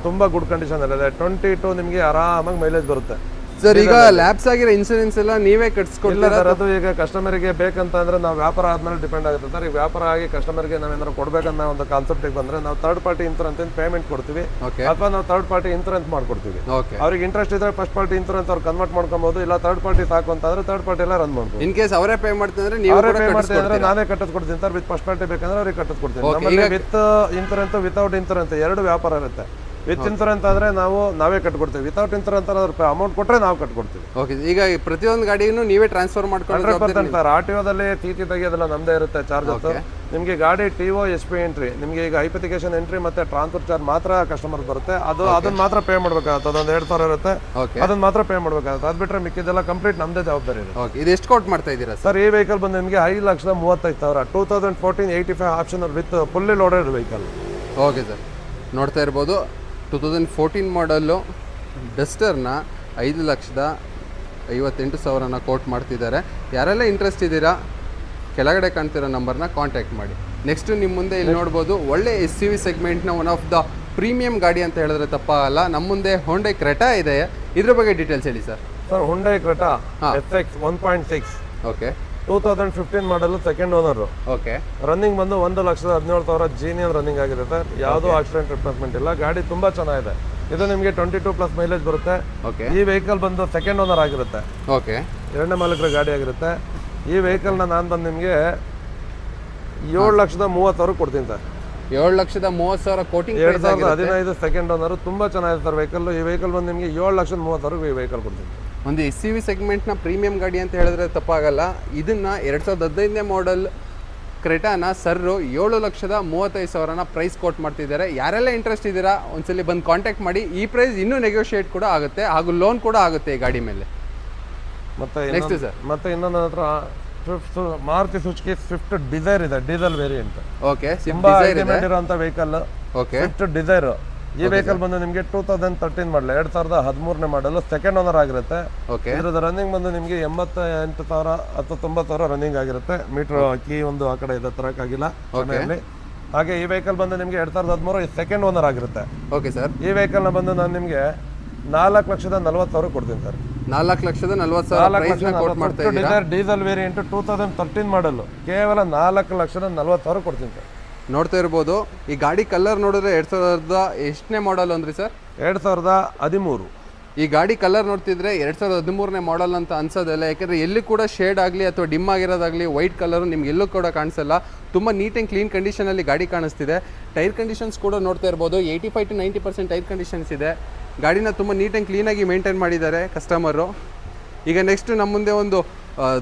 ತುಂಬಾ ಗುಡ್ ಕಂಡೀಷನ್ ಇದೆ. 22 ನಿಮಗೆ ಆರಾಮಾಗಿ ಮೈಲೇಜ್ ಬರುತ್ತೆ ಸರ್. ಈಗ ಲ್ಯಾಬ್ಸ್ ಆಗಿರೋ ಇನ್ಸೂರೆನ್ಸ್ ಎಲ್ಲ ನೀವೇ ಕಟ್ಸ್ಕೊಡ್ತೀರಾ? ಅದು ಈಗ ಕಸ್ಟಮರ್ಗೆ ಬೇಕಂತ ಅಂದ್ರೆ ನಾವು ವ್ಯಾಪಾರ ಆದ್ಮೇಲೆ ಡಿಪೆಂಡ್ ಆಗುತ್ತೆ ಸರ್. ಈಗ ವ್ಯಾಪಾರ ಆಗಿ ಕಸ್ಟಮರ್ಗೆ ನಾವೇನಾದ್ರು ಕೊಡ್ಬೇಕಂತ ಒಂದು ಕಾನ್ಸೆಪ್ಟ್ ಬಂದ್ರೆ ನಾವು ಥರ್ಡ್ ಪಾರ್ಟಿ ಇನ್ಸೂರೆನ್ಸ್ ಪೇಮೆಂಟ್ ಕೊಡ್ತೀವಿ, ಅಥವಾ ನಾವು ಥರ್ಡ್ ಪಾರ್ಟಿ ಇನ್ಸೂರೆನ್ಸ್ ಮಾಡ್ಕೊಡ್ತೀವಿ. ಅವ್ರಿಗೆ ಇಂಟ್ರೆಸ್ಟ್ ಇದ್ರೆ ಫಸ್ಟ್ ಪಾರ್ಟಿ ಇನ್ಸೂರೆನ್ಸ್ ಅವ್ರು ಕನ್ವರ್ಟ್ ಮಾಡ್ಕೊಬಹುದು. ಇಲ್ಲ ಥರ್ಡ್ ಪಾರ್ಟಿ ಸಾಕು ಅಂತಂದ್ರೆ ಥರ್ಡ್ ಪಾರ್ಟಿ ಎಲ್ಲ ರನ್ ಮಾಡ್ಬೋದು. ಇನ್ ಕೇಸ್ ಅವರೇ ಪೇ ಮಾಡ್ತಿದ್ರೆ ನೀವು ಪೇ ಮಾಡ್ತಿದ್ರೆ ನಾನೇ ಕಟ್ಟಿಸ್ಕೊಡ್ತೀನಿ ಸರ್. ವಿತ್ ಫಸ್ಟ್ ಪಾರ್ಟಿ ಬೇಕಂದ್ರೆ ಅವ್ರಿಗೆ ಕಟ್ಟಿಸ್ಕೊಡ್ತೀನಿ. ನಮ್ಮಲ್ಲಿ ವಿತ್ ಇನ್ಸೂರೆನ್ಸ್, ವಿತೌಟ್ ಇನ್ಸೂರೆನ್ಸ್ 2 ವ್ಯಾಪಾರ ಇರುತ್ತೆ. ವಿತ್ ಇನ್ಸೂರೆನ್ಸ್ ಆದ್ರೆ ನಾವೇ ಕಟ್ಕೊಡ್ತೀವಿ. ವಿತೌಟ್ ಇನ್ಸೂರೆನ್ಸ್ ಅಮೌಂಟ್ ಕೊಟ್ಟರೆ ನಾವು ಕಟ್ಕೊಡ್ತೀವಿ. ಓಕೆ. ಈಗ ಪ್ರತಿಯೊಂದು ಗಾಡಿನೂ ನೀವೇ ಟ್ರಾನ್ಸ್ಫರ್ ಮಾಡ್ಕೊಂಡು 100% ಸರ್. RTOದಲ್ಲಿ TC ತೆಗಿಯೋದೆಲ್ಲ ನಮ್ದೇ ಇರುತ್ತೆ ಚಾರ್ಜಸ್. ನಿಮಗೆ ಗಾಡಿ TO SP ಎಂಟ್ರಿ, ನಿಮಗೆ ಈಗ ಹೈಪಥಿಕೇಶನ್ ಎಂಟ್ರಿ ಮತ್ತೆ ಟ್ರಾನ್ಸ್ಫರ್ ಚಾರ್ಜ್ ಮಾತ್ರ ಕಸ್ಟಮರ್ ಬರುತ್ತೆ. ಅದನ್ನ ಮಾತ್ರ ಪೇ ಮಾಡ್ಬೇಕಾಗುತ್ತೆ. ಅದೊಂದು 2,000 ಇರುತ್ತೆ, ಅದನ್ನ ಮಾತ್ರ ಪೇ ಮಾಡ್ಬೇಕಾಗುತ್ತೆ. ಅದ್ ಬಿಟ್ರೆ ಮಿಕ್ಕಿದೆಲ್ಲ ಕಂಪ್ಲೀಟ್ ನಮ್ದೇ ಜವಾಬ್ದಾರಿ ಇದೆ. ಇದು ಎಷ್ಟು ಕೊಟ್ಟು ಮಾಡ್ತಾ ಇದ್ದೀರಾ ಸರ್? ಈ ವೆಹಿಕಲ್ ಬಂದು ನಿಮಗೆ 5,35,000 2014 85 option with fully loaded vehicle. Okay sir. ನೋಡ್ತಾ ಇರ್ಬೋದು 2014 ಮಾಡಲ್ಲು ಡಸ್ಟರ್ನ 5,58,000 ಕೋಟ್ ಮಾಡ್ತಿದ್ದಾರೆ. ಯಾರೆಲ್ಲ ಇಂಟ್ರೆಸ್ಟ್ ಇದ್ದೀರಾ ಕೆಳಗಡೆ ಕಾಣ್ತಿರೋ ನಂಬರ್ನ ಕಾಂಟ್ಯಾಕ್ಟ್ ಮಾಡಿ. ನೆಕ್ಸ್ಟ್ ನಿಮ್ಮ ಮುಂದೆ ಇಲ್ಲಿ ನೋಡ್ಬೋದು ಒಳ್ಳೆ SUV ಸೆಗ್ಮೆಂಟ್ನ ಒನ್ ಆಫ್ ದ ಪ್ರೀಮಿಯಂ ಗಾಡಿ ಅಂತ ಹೇಳಿದ್ರೆ ತಪ್ಪಾಗಲ್ಲ. ನಮ್ಮ ಮುಂದೆ ಹೊಂಡೈ ಕ್ರೆಟಾ ಇದೆ. ಇದ್ರ ಬಗ್ಗೆ ಡೀಟೇಲ್ಸ್ ಹೇಳಿ sir. Sir Hyundai Creta SX 1.6. Okay. 2015 ಮಾಡಲು ಸೆಕೆಂಡ್ ಓನರ್. ಓಕೆ. ರನ್ನಿಂಗ್ ಬಂದು 1,17,000 ಜೀನಿಯನ್ ರನ್ನಿಂಗ್ ಆಗಿದೆ ಸರ್. ಯಾವುದೋ ಆಕ್ಸಿಡೆಂಟ್ ರಿಪ್ಲೇಸ್ಮೆಂಟ್ ಇಲ್ಲ. ಗಾಡಿ ತುಂಬಾ ಚೆನ್ನಾಗಿದೆ. ಇದು ನಿಮಗೆ 22+ ಮೈಲೇಜ್ ಬರುತ್ತೆ. ಈ ವೆಹಿಕಲ್ ಬಂದು ಸೆಕೆಂಡ್ ಓನರ್ ಆಗಿರುತ್ತೆ. ಓಕೆ. 2ನೇ ಮಾಲೀಕರ ಗಾಡಿ ಆಗಿರುತ್ತೆ. ಈ ವೆಹಿಕಲ್ನ ನಾನು ಬಂದು ನಿಮಗೆ 7,30,000 ಕೊಡ್ತೀನಿ ಸರ್. 7,30,000 ಕೋಟಿಂಗ್. 2015 second owner. ತುಂಬಾ ಚೆನ್ನಾಗಿದೆ ಸರ್ ವೆಹಿಕಲ್. ಈ ವೆಹಿಕಲ್ ಬಂದು ನಿಮಗೆ 7,30,000 ಈ ವೆಹಿಕಲ್ ಕೊಡ್ತೀನಿ. ಒಂದು SUV ಸೆಗ್ಮೆಂಟ್ನ ಪ್ರೀಮಿಯಂ ಗಾಡಿ ಅಂತ ಹೇಳಿದ್ರೆ ತಪ್ಪಾಗಲ್ಲ. ಇದನ್ನು 2015ನೇ ಮಾಡೆಲ್ ಕ್ರೆಟಾನ ಸರ್ರು 7,35,000 ಪ್ರೈಸ್ ಕೋಟ್ ಮಾಡ್ತಿದ್ದಾರೆ. ಯಾರೆಲ್ಲ ಇಂಟ್ರೆಸ್ಟ್ ಇದ್ದೀರಾ ಒಂದ್ಸಲಿ ಬಂದು ಕಾಂಟ್ಯಾಕ್ಟ್ ಮಾಡಿ. ಈ ಪ್ರೈಸ್ ಇನ್ನೂ ನೆಗೋಷಿಯೇಟ್ ಕೂಡ ಆಗುತ್ತೆ ಹಾಗೂ ಲೋನ್ ಕೂಡ ಆಗುತ್ತೆ ಈ ಗಾಡಿ ಮೇಲೆ. ಮತ್ತೆ ನೆಕ್ಸ್ಟ್ ಸರ್, ಮತ್ತೆ ಇನ್ನೊಂದು ಹತ್ರ ಮಾರುತಿ ಸುಜುಕಿ ಸ್ವಿಫ್ಟ್ ಡಿಸೈರ್ ಇದೆ, ಡೀಸೆಲ್ ವೇರಿಯಂಟ್. ಓಕೆ, ತುಂಬಾ ಇರುವಂತ ವೆಹಿಕಲ್ ಓಕೆ. Swift Dzire. ಈ ವೆಹಿಕಲ್ ಬಂದು ನಿಮಗೆ 2013 ಮಾಡಲ್, 2013 ಮಾಡಲ್, ಸೆಕೆಂಡ್ ಓನರ್ ಆಗಿರುತ್ತೆ. ಓಕೆ, ಇದ್ರದ್ದು ರನ್ನಿಂಗ್ ಬಂದು ನಿಮಗೆ 88,000 ಅಥವಾ 90,000 ರನ್ನಿಂಗ್ ಆಗಿರುತ್ತೆ. ಮೀಟರ್ ಕೀ ಒಂದು ಆ ಕಡೆ ಇದೆ, ತರಕ್ಕಾಗಿಲ್ಲ ಮನೆಯಲ್ಲಿ. ಹಾಗೆ ಈ ವೆಹಿಕಲ್ ಬಂದು ನಿಮಗೆ 2013 ಸೆಕೆಂಡ್ ಓನರ್ ಆಗಿರುತ್ತೆ. Okay sir. ಈ ವೆಹಿಕಲ್ನ ಬಂದು ನಾನು ನಿಮಗೆ 4,40,000 ಕೊಡ್ತೀನಿ ಸರ್. 4,40,000 ಡೀಸೆಲ್ ವೇರಿಯಂಟ್ 2013 ಮಾಡಲ್, ಕೇವಲ 4,40,000 ಕೊಡ್ತೀನಿ ಸರ್. ನೋಡ್ತಾ ಇರ್ಬೋದು. ಈ ಗಾಡಿ ಕಲರ್ ನೋಡಿದ್ರೆ 2000 ಎಷ್ಟನೇ ಮಾಡಲ್ ಅಂದ್ರಿ ಸರ್? 2013. ಈ ಗಾಡಿ ಕಲರ್ ನೋಡ್ತಿದ್ರೆ 2013ನೇ ಮಾಡಲ್ ಅಂತ ಅನ್ಸೋದಿಲ್ಲ, ಯಾಕಂದರೆ ಎಲ್ಲಿ ಕೂಡ ಶೇಡ್ ಆಗಲಿ ಅಥವಾ ಡಿಮ್ ಆಗಿರೋದಾಗಲಿ ವೈಟ್ ಕಲರು ನಿಮ್ಗೆ ಎಲ್ಲೂ ಕೂಡ ಕಾಣಿಸಲ್ಲ. ತುಂಬ ನೀಟ್ ಆ್ಯಂಡ್ ಕ್ಲೀನ್ ಕಂಡೀಷನಲ್ಲಿ ಗಾಡಿ ಕಾಣಿಸ್ತಿದೆ. ಟೈರ್ ಕಂಡೀಷನ್ಸ್ ಕೂಡ ನೋಡ್ತಾ ಇರ್ಬೋದು, 85 to 90% ಟೈರ್ ಕಂಡೀಷನ್ಸ್ ಇದೆ. ಗಾಡಿನ ತುಂಬ ನೀಟ್ ಆ್ಯಂಡ್ ಕ್ಲೀನಾಗಿ ಮೇಂಟೈನ್ ಮಾಡಿದ್ದಾರೆ ಕಸ್ಟಮರು. ಈಗ ನೆಕ್ಸ್ಟ್ ನಮ್ಮ ಮುಂದೆ ಒಂದು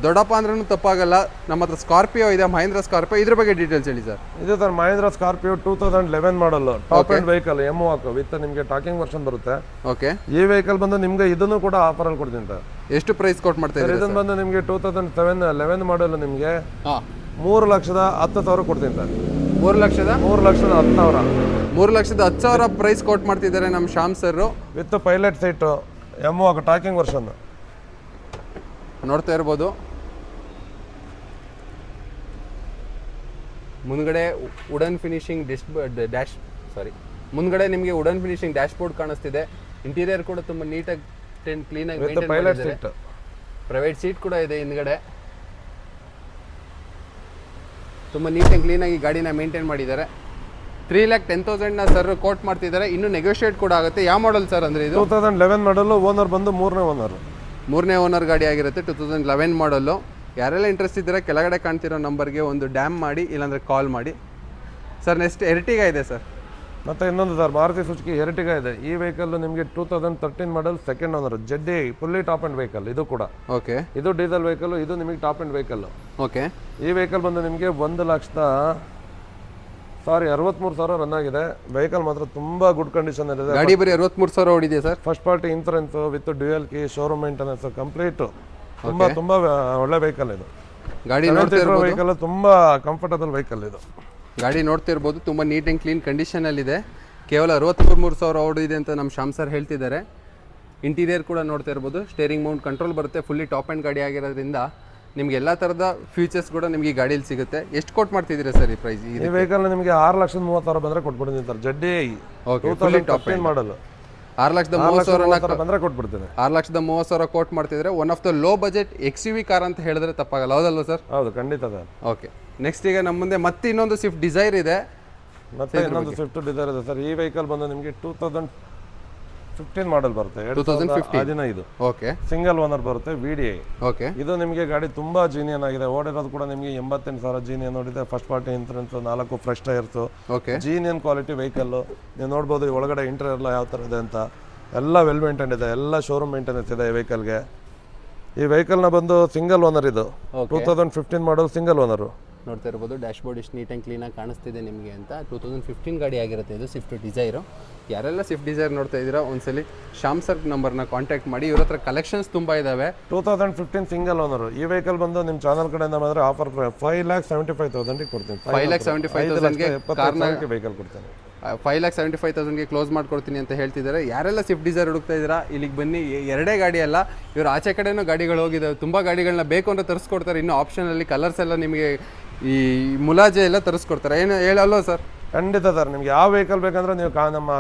ದೊಡ್ಡಪ್ಪ ಅಂದ್ರೂ ತಪ್ಪಾಗಲ್ಲ, ನಮ್ಮ ಹತ್ರ ಸ್ಕಾರ್ಪಿಯೋ ಇದೆ, ಮಹೇಂದ್ರ ಸ್ಕಾರ್ಪಿಯೋ. ಇದ್ರ ಬಗ್ಗೆ ಡೀಟೇಲ್ಸ್ ಹೇಳಿ ಸರ್. ಇದು sir Mahindra Scorpio 2011 model, top end vehicle, mHawk with ನಿಮಗೆ ಟಾಕಿಂಗ್ ವರ್ಷನ್ ಬರುತ್ತೆ. ಓಕೆ, ಈ ವೆಹಿಕಲ್ ಬಂದು ನಿಮ್ಗೆ ಇದನ್ನು ಕೂಡ ಆಫರ್ ಅಲ್ಲಿ ಕೊಡ್ತೀನಿ ಸರ್. ಎಷ್ಟು ಪ್ರೈಸ್ ಕೊಟ್ ಮಾಡ್ತಾ ಇದ್ದೀರಾ? ಇದನ್ನು ಬಂದು ನಿಮಗೆ 2011 ಮಾಡಲ್ ನಿಮಗೆ 3,10,000 ಕೊಡ್ತೀನಿ ಸರ್. 3,10,000 3,10,000 ಪ್ರೈಸ್ ಕೋಟ್ ಮಾಡ್ತಿದ್ದಾರೆ ನಮ್ಮ Shyam sir. With pilot seat, mHawk talking version ನೋಡ್ತಾ ಇರ್ಬೋದು. ಮುಂದ್ಗಡೆ ವುಡನ್ ಫಿನಿಶಿಂಗ್ ಮುಂದ್ಗಡೆ ನಿಮಗೆ ವುಡನ್ ಫಿನಿಶಿಂಗ್ ಡ್ಯಾಶ್ ಬೋರ್ಡ್ ಕಾಣಿಸ್ತಿದೆ. ಇಂಟೀರಿಯರ್ ಕೂಡ ತುಂಬ ನೀಟಾಗಿ ಕ್ಲೀನಾಗಿ ಮೇಂಟೈನ್ ಮಾಡಿದ್ದಾರೆ. ಪ್ರೈವೇಟ್ ಸೀಟ್ ಕೂಡ ಇದೆ ಹಿಂದ್ಗಡೆ. ತುಂಬ ನೀಟ್ ಆ್ಯಂಡ್ ಕ್ಲೀನಾಗಿ ಗಾಡಿನ ಮೇಂಟೈನ್ ಮಾಡಿದ್ದಾರೆ. 3,10,000 ಸರ್ ಕೋಟ್ ಮಾಡ್ತಿದ್ದಾರೆ. ಇನ್ನು ನೆಗೋಷಿಯೇಟ್ ಕೂಡ ಆಗುತ್ತೆ. ಯಾವ ಮಾಡಲ್ ಸರ್ ಅಂದರೆ ಇದು? 2011 ಮಾಡಲು, ಓನರ್ ಬಂದು ಮೂರನೇ ಓನರ್ ಗಾಡಿ ಆಗಿರುತ್ತೆ. 2011 ಮಾಡಲ್ಲು. ಯಾರೆಲ್ಲ ಇಂಟ್ರೆಸ್ಟ್ ಇದ್ದೀರಾ ಕೆಳಗಡೆ ಕಾಣ್ತಿರೋ ನಂಬರ್ಗೆ ಒಂದು ಡ್ಯಾಮ್ ಮಾಡಿ, ಇಲ್ಲಾಂದರೆ ಕಾಲ್ ಮಾಡಿ ಸರ್. ನೆಕ್ಸ್ಟ್ ಎರ್ಟಿಗಾ ಇದೆ ಸರ್. ಮತ್ತೆ ಇನ್ನೊಂದು ಸರ್ ಮಾರುತಿ ಸುಜುಕಿ ಎರ್ಟಿಗಾ ಇದೆ. ಈ ವೆಹಿಕಲ್ ನಿಮಗೆ 2013 model, second owner, ZDi, fully top end vehicle. ಇದು ಕೂಡ ಓಕೆ, ಇದು ಡೀಸೆಲ್ ವೆಹಿಕಲ್, ಇದು ನಿಮಗೆ ಟಾಪ್ ಅಂಡ್ ವೆಹಿಕಲ್. ಓಕೆ, ಈ ವೆಹಿಕಲ್ ಬಂದು ನಿಮಗೆ 63,000 ರನ್ ಆಗಿದೆ. ವೆಹಿಕಲ್ ಮಾತ್ರ ತುಂಬಾ ಗುಡ್ ಕಂಡೀಷನ್ ಇದೆ. ಗಾಡಿ ಬರೀ 63,000 ಓಡಿದೆ ಸರ್. First party insurance with dual key, showroom maintenance complete. ತುಂಬಾ ಒಳ್ಳೆ ವೆಹಿಕಲ್ ಇದು. ಗಾಡಿ ನೋಡ್ತಿರ್ಬೋದು, ವೆಹಿಕಲ್ ತುಂಬಾ ಕಂಫರ್ಟಬಲ್ ವೆಹಿಕಲ್ ಇದು. ಗಾಡಿ ನೋಡ್ತಿರ್ಬೋದು, ತುಂಬಾ ನೀಟ್ ಆ್ಯಂಡ್ ಕ್ಲೀನ್ ಕಂಡೀಷನಲ್ಲಿ ಇದೆ. ಕೇವಲ 63,000 ಓಡಿದೆ ಅಂತ ನಮ್ಮ ಶ್ಯಾಮ್ ಸರ್ ಹೇಳ್ತಿದ್ದಾರೆ. ಇಂಟೀರಿಯರ್ ಕೂಡ ನೋಡ್ತಾ ಇರ್ಬೋದು, ಸ್ಟೇರಿಂಗ್ ಮೌಂಟ್ ಕಂಟ್ರೋಲ್ ಬರುತ್ತೆ. ಫುಲ್ಲಿ ಟಾಪ್ ಆ್ಯಂಡ್ ಗಾಡಿ ಆಗಿರೋದ್ರಿಂದ ನಿಮ್ಗೆ ಎಲ್ಲ ಥರದ ಫೀಚರ್ಸ್ ಕೂಡ ನಿಮಗೆ ಈ ಗಾಡಿಯಲ್ಲಿ ಸಿಗುತ್ತೆ. ಎಷ್ಟು ಕೊಟ್ ಮಾಡ್ತಿದ್ದೀರಾ ಸರ್ ಈ ಪ್ರೈಸ್? ಈ ವೆಹಿಕಲ್ ನಿಮಗೆ 6,30,000 ಬಂದರೆ ಕೊಟ್ಬಿಡ್ತೀನಿ ಸರ್. ಜಡ್ಡಿ ಟಾಪ್ ಎಂಡ್ ಮಾಡಲ್ 6,30,000 ಬಂದರೆ ಕೊಟ್ಬಿಡ್ತೀನಿ. 6,30,000 ಕೋಟ್ ಮಾಡ್ತಿದ್ರೆ one of the low budget XUV car ಅಂತ ಹೇಳಿದ್ರೆ ತಪ್ಪಾಗಲ್ಲ, ಹೌದಲ್ವ ಸರ್? ಹೌದು, ಖಂಡಿತ ಸರ್. ಓಕೆ, ನೆಕ್ಸ್ಟ್ ಈಗ ನಮ್ಮ ಮುಂದೆ ಮತ್ತೆ ಇನ್ನೊಂದು ಸ್ವಿಫ್ಟ್ ಡಿಸೈರ್ ಇದೆ. ಮತ್ತೆ ಇನ್ನೊಂದು ಸ್ವಿಫ್ಟ್ ಡಿಸೈರ್ ಇದೆ ಸರ್. ಈ ವೆಹಿಕಲ್ ಬಂದು ನಿಮಗೆ 2015 ಮಾಡಲ್ ಬರುತ್ತೆ, 2015. ಓಕೆ, ಸಿಂಗಲ್ ಓನರ್ ಬರುತ್ತೆ, VDI. ಓಕೆ, ಇದು ನಿಮಗೆ ಗಾಡಿ ತುಂಬಾ ಜೀನಿಯನ್ ಆಗಿದೆ. ಓಡಿರೋದು ಕೂಡ ನಿಮಗೆ 88,000 ಜೀನಿಯನ್ ಓಡಿದೆ. First party insurance, 4 fresh tyres, okay, ಜೀನಿಯನ್ quality vehicle. ನೀವು ನೋಡ್ಬೋದು ಈ ಒಳಗಡೆ ಇಂಟೀರಿಯರ್ ಎಲ್ಲ ಯಾವ ಥರ ಇದೆ ಅಂತ. ಎಲ್ಲ ವೆಲ್ ಮೇಂಟೈನ್ ಇದೆ, ಎಲ್ಲ ಶೋರೂಮ್ ಮೇಂಟೆನೆನ್ಸ್ ಇದೆ ಈ ವೆಹಿಕಲ್ಗೆ. ಈ ವೆಹಿಕಲ್ನ ಬಂದು ಸಿಂಗಲ್ ಓನರ್, ಇದು 2015 ಮಾಡಲ್, ಸಿಂಗಲ್ ಓನರು. ನೋಡ್ತಾ ಇರ್ಬೋದು ಡ್ಯಾಶ್ ಬೋರ್ಡ್ ಎಷ್ಟು ನೀಟ್ ಆ್ಯಂಡ್ ಕ್ಲೀನಾಗಿ ಕಾಣಿಸ್ತಿದೆ ನಿಮಗೆ ಅಂತ. 2015 ಗಾಡಿ ಆಗಿರುತ್ತೆ ಇದು ಸ್ವಿಫ್ಟ್ ಡಿಸೈರು. ಯಾರೆಲ್ಲ ಸ್ವಿಫ್ಟ್ ಡಿಸೈರ್ ನೋಡ್ತಾ ಇದ್ದೀರಾ ಒಂದ್ಸಲಿ ಶ್ಯಾಮ್ ಸರ್ ನಂಬರ್ನ ಕಾಂಟ್ಯಾಕ್ಟ್ ಮಾಡಿ. ಇವ್ರ ಹತ್ರ ಕಲೆಕ್ಷನ್ಸ್ ತುಂಬ ಇದಾವೆ. 2015 ಸಿಂಗಲ್ ಓನರ್. ಈ ವೆಹಿಕಲ್ ಬಂದು ನಿಮ್ಮ ಚಾನಲ್ ಕಡೆಯಿಂದ ಬಂದರೆ ಆಫರ್ 5,75,000 ಕೊಡ್ತೀನಿ. 5,75,000ಗೆ ವೆಹಿಕಲ್ ಕೊಡ್ತೀನಿ. 5,75,000ಗೆ ಕ್ಲೋಸ್ ಮಾಡ್ಕೊಡ್ತೀನಿ ಅಂತ ಹೇಳ್ತಿದ್ದಾರೆ. ಯಾರೆಲ್ಲ ಸ್ವಿಫ್ಟ್ ಡಿಸೈರ್ ಹುಡುಕ್ತಾ ಇದ್ದೀರಾ ಇಲ್ಲಿಗೆ ಬನ್ನಿ. ಎರಡೇ ಗಾಡಿ ಅಲ್ಲ, ಇವರು ಆಚೆ ಕಡೆನೂ ಗಾಡಿಗಳು ಹೋಗಿದ್ದಾವೆ. ತುಂಬ ಗಾಡಿಗಳನ್ನ ಬೇಕು ಅಂತ ತರಿಸ್ಕೊಡ್ತಾರೆ. ಇನ್ನು ಆಪ್ಷನಲ್ಲಿ ಕಲರ್ಸ್ ಎಲ್ಲ ನಿಮಗೆ ಈ ಮುಲಾಜೆ ಎಲ್ಲ ತರಿಸ್ಕೊಡ್ತಾರೆ. ಏನು ಹೇಳಲ್ವ ಸರ್? ಖಂಡಿತ ಸರ್. ನಿಮ್ಗೆ ಯಾವ ವೆಹಿಕಲ್ ಬೇಕಂದ್ರೆ ನೀವು ನಮ್ಮ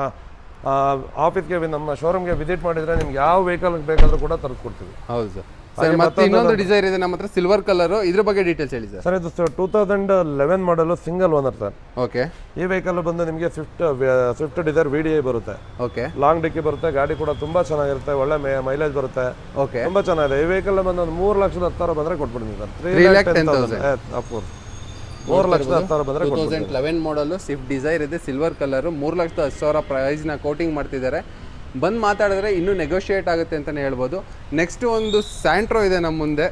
ಆಫೀಸ್ಗೆ, ನಮ್ಮ ಶೋರೂಮ್ಗೆ ವಿಸಿಟ್ ಮಾಡಿದರೆ ನಿಮ್ಗೆ ಯಾವ ವೆಹಿಕಲ್ ಬೇಕಾದರೂ ಕೂಡ ತರಿಸ್ಕೊಡ್ತೀವಿ. ಹೌದು ಸರ್. ಸರ್ ಮತ್ತೆ ಇನ್ನೊಂದು ಡಿಸೈರ್ ಇದೆ ನಮ್ಮ ಹತ್ರ, ಸಿಲ್ವರ್ ಕಲರ್. ಇದ್ರ ಬಗ್ಗೆ ಡೀಟೇಲ್ಸ್ ಹೇಳಿ ಸರ್. ಸರ್ ಇದು 2011 ಮಾಡಲು, ಸಿಂಗಲ್ ಓನರ್ ಸರ್. ಓಕೆ, ಈ ವೆಹಿಕಲ್ ಬಂದು ನಿಮಗೆ ಸ್ವಿಫ್ಟ್ ಡಿಸೈರ್ VDI ಬರುತ್ತೆ. ಓಕೆ, ಲಾಂಗ್ ಡಿಕ್ಕಿ ಬರುತ್ತೆ. ಗಾಡಿ ಕೂಡ ತುಂಬಾ ಚೆನ್ನಾಗಿರುತ್ತೆ, ಒಳ್ಳೆ ಮೈಲೇಜ್ ಬರುತ್ತೆ. ಓಕೆ, ತುಂಬಾ ಚೆನ್ನಾಗಿದೆ. ಈ ವೆಹಿಕಲ್ ಬಂದು 3,10,000 ಬಂದರೆ ಕೊಟ್ಬಿಡ್ತೀನಿ ಸರ್. 3,10,000 3,10,000 ಬಂದರೆ 2011 ಮಾಡಲು ಸ್ವಿಫ್ಟ್ ಡಿಸೈರ್ ಇದೆ, ಸಿಲ್ವರ್ ಕಲರು. 3,10,000 ಪ್ರೈಸ್ನ ಕೋಟಿಂಗ್ ಮಾಡ್ತಿದ್ದಾರೆ. ಬಂದು ಮಾತಾಡಿದ್ರೆ ಇನ್ನೂ ನೆಗೋಷಿಯೇಟ್ ಆಗುತ್ತೆ ಅಂತಲೇ ಹೇಳ್ಬೋದು. ನೆಕ್ಸ್ಟ್ ಒಂದು ಸ್ಯಾಂಟ್ರೋ ಇದೆ ನಮ್ಮ ಮುಂದೆ.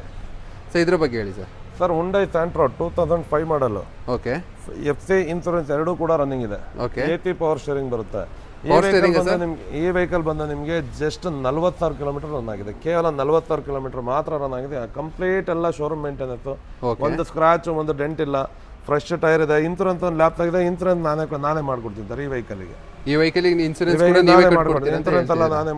ಸೊ ಇದ್ರ ಬಗ್ಗೆ ಹೇಳಿ ಸರ್. ಸರ್ ಹುಂಡೈ ಸ್ಯಾಂಟ್ರೋ 2005 ಮಾಡಲು, ಓಕೆ FC ಇನ್ಸೂರೆನ್ಸ್ ಎರಡೂ ಕೂಡ ರನ್ನಿಂಗ್ ಇದೆ, ಓಕೆ AC ಪವರ್ ಸ್ಟೇರಿಂಗ್ ಬರುತ್ತೆ. ಈ ವೆಹಿಕಲ್ ಬಂದು ನಿಮಗೆ ಜಸ್ಟ್ 40,000 ಕಿಲೋಮೀಟರ್ ರನ್ ಆಗಿದೆ, ಕೇವಲ 40,000 ಕಿಲೋಮೀಟರ್ ಮಾತ್ರ ರನ್ ಆಗಿದೆ. ಕಂಪ್ಲೀಟ್ ಎಲ್ಲ ಶೋರೂಮ್ ಮೇಂಟೆನೆನ್ಸ್, ಒಂದು ಸ್ಕ್ರಾಚ್ ಒಂದು ಡೆಂಟ್ ಇಲ್ಲ, ಫ್ರೆಶ್ ಟೈರ್ ಇದೆ. ಇನ್ಸೂರೆನ್ಸ್ ಒಂದು ಲ್ಯಾಪ್ ಆಗಿದೆ, ಇನ್ಸೂರೆನ್ಸ್ ನಾನೇ ಮಾಡ್ಕೊಡ್ತೀನಿ ಸರ್. ಈ ವೆಹಿಕಲ್ಗೆ ಇನ್ಸೂರೆನ್ಸ್ ಇನ್ಸೂರೆನ್ಸ್ ಎಲ್ಲ ನಾನೇ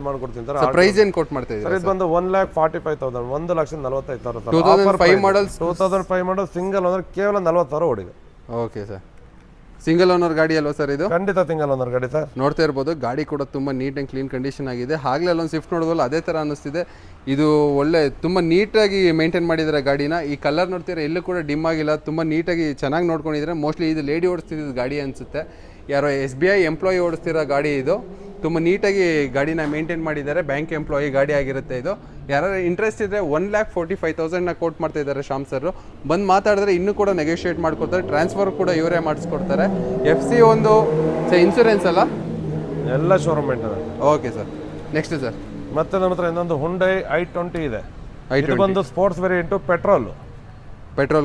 ಮಾಡ್ಕೊಡ್ತೀನಿ ಸರ್. ಪ್ರೈಸ್ ಏನು ಕೋಟ್ ಮಾಡ್ತಾ ಇದ್ದೀರಾ? ಇದು ಬಂದು 1,45,000, 1,45,000. 2005 ಮಾಡಲ್ ಸಿಂಗಲ್ ಓನರ್, ಕೇವಲ 40,000 ಓಡಿದೆ. ಓಕೆ ಸರ್, ಸಿಂಗಲ್ ಓನರ್ ಗಾಡಿ ಅಲ್ವಾ ಸರ್ ಇದು? ಖಂಡಿತ ಸಿಂಗಲ್ ಓನರ್ ಗಾಡಿ ಸರ್. ನೋಡ್ತಾ ಇರ್ಬೋದು, ಗಾಡಿ ಕೂಡ ತುಂಬ ನೀಟ್ ಆ್ಯಂಡ್ ಕ್ಲೀನ್ ಕಂಡೀಷನ್ ಆಗಿದೆ. ಆಗಲೇ ಅಲ್ಲೊಂದು ಸ್ವಿಫ್ಟ್ ನೋಡೋದಲ್ಲ ಅದೇ ಥರ ಅನ್ನಿಸ್ತಿದೆ. ಇದು ಒಳ್ಳೆ ತುಂಬ ನೀಟಾಗಿ ಮೇಂಟೈನ್ ಮಾಡಿದ್ದಾರೆ ಗಾಡಿನ. ಈ ಕಲರ್ ನೋಡ್ತೀರಾ ಎಲ್ಲೂ ಕೂಡ ಡಿಮ್ ಆಗಿಲ್ಲ, ತುಂಬ ನೀಟಾಗಿ ಚೆನ್ನಾಗಿ ನೋಡ್ಕೊಂಡಿದ್ದಾರೆ. ಮೋಸ್ಟ್ಲಿ ಇದು ಲೇಡಿ ಓಡಿಸ್ತಿದ್ದು ಗಾಡಿ ಅನಿಸುತ್ತೆ, ಯಾರೋ SBI ಎಂಪ್ಲಾಯಿ ಓಡಿಸ್ತಿರೋ ಗಾಡಿ ಇದು. ತುಂಬ ನೀಟಾಗಿ ಗಾಡಿನ ಮೇಂಟೈನ್ ಮಾಡಿದ್ದಾರೆ, ಬ್ಯಾಂಕ್ ಎಂಪ್ಲಾಯಿ ಗಾಡಿ ಆಗಿರುತ್ತೆ ಇದು. ಯಾರು ಇಂಟ್ರೆಸ್ಟ್ ಇದ್ದರೆ 1,45,000 ಕೋಟ್ ಮಾಡ್ತಾ ಇದ್ದಾರೆ ಶ್ಯಾಮ್ ಸರ್. ಬಂದು ಮಾತಾಡಿದ್ರೆ ಇನ್ನೂ ಕೂಡ ನೆಗೋಷಿಯೇಟ್ ಮಾಡ್ಕೊಡ್ತಾರೆ, ಟ್ರಾನ್ಸ್ಫರ್ ಕೂಡ ಇವರೇ ಮಾಡಿಸ್ಕೊಡ್ತಾರೆ. FC ಒಂದು ಇನ್ಸೂರೆನ್ಸ್ ಅಲ್ಲ, ಎಲ್ಲ showroom maintenance. Okay sir, next sir ಮತ್ತೆ ನಮ್ಮ ಹತ್ರ ಇನ್ನೊಂದು ಹುಂಡೈ i20 ಇದೆ. ಇದು ಬಂದು ಸ್ಪೋರ್ಟ್ಸ್ ವೇರಿಯಂಟು, ಪೆಟ್ರೋಲ್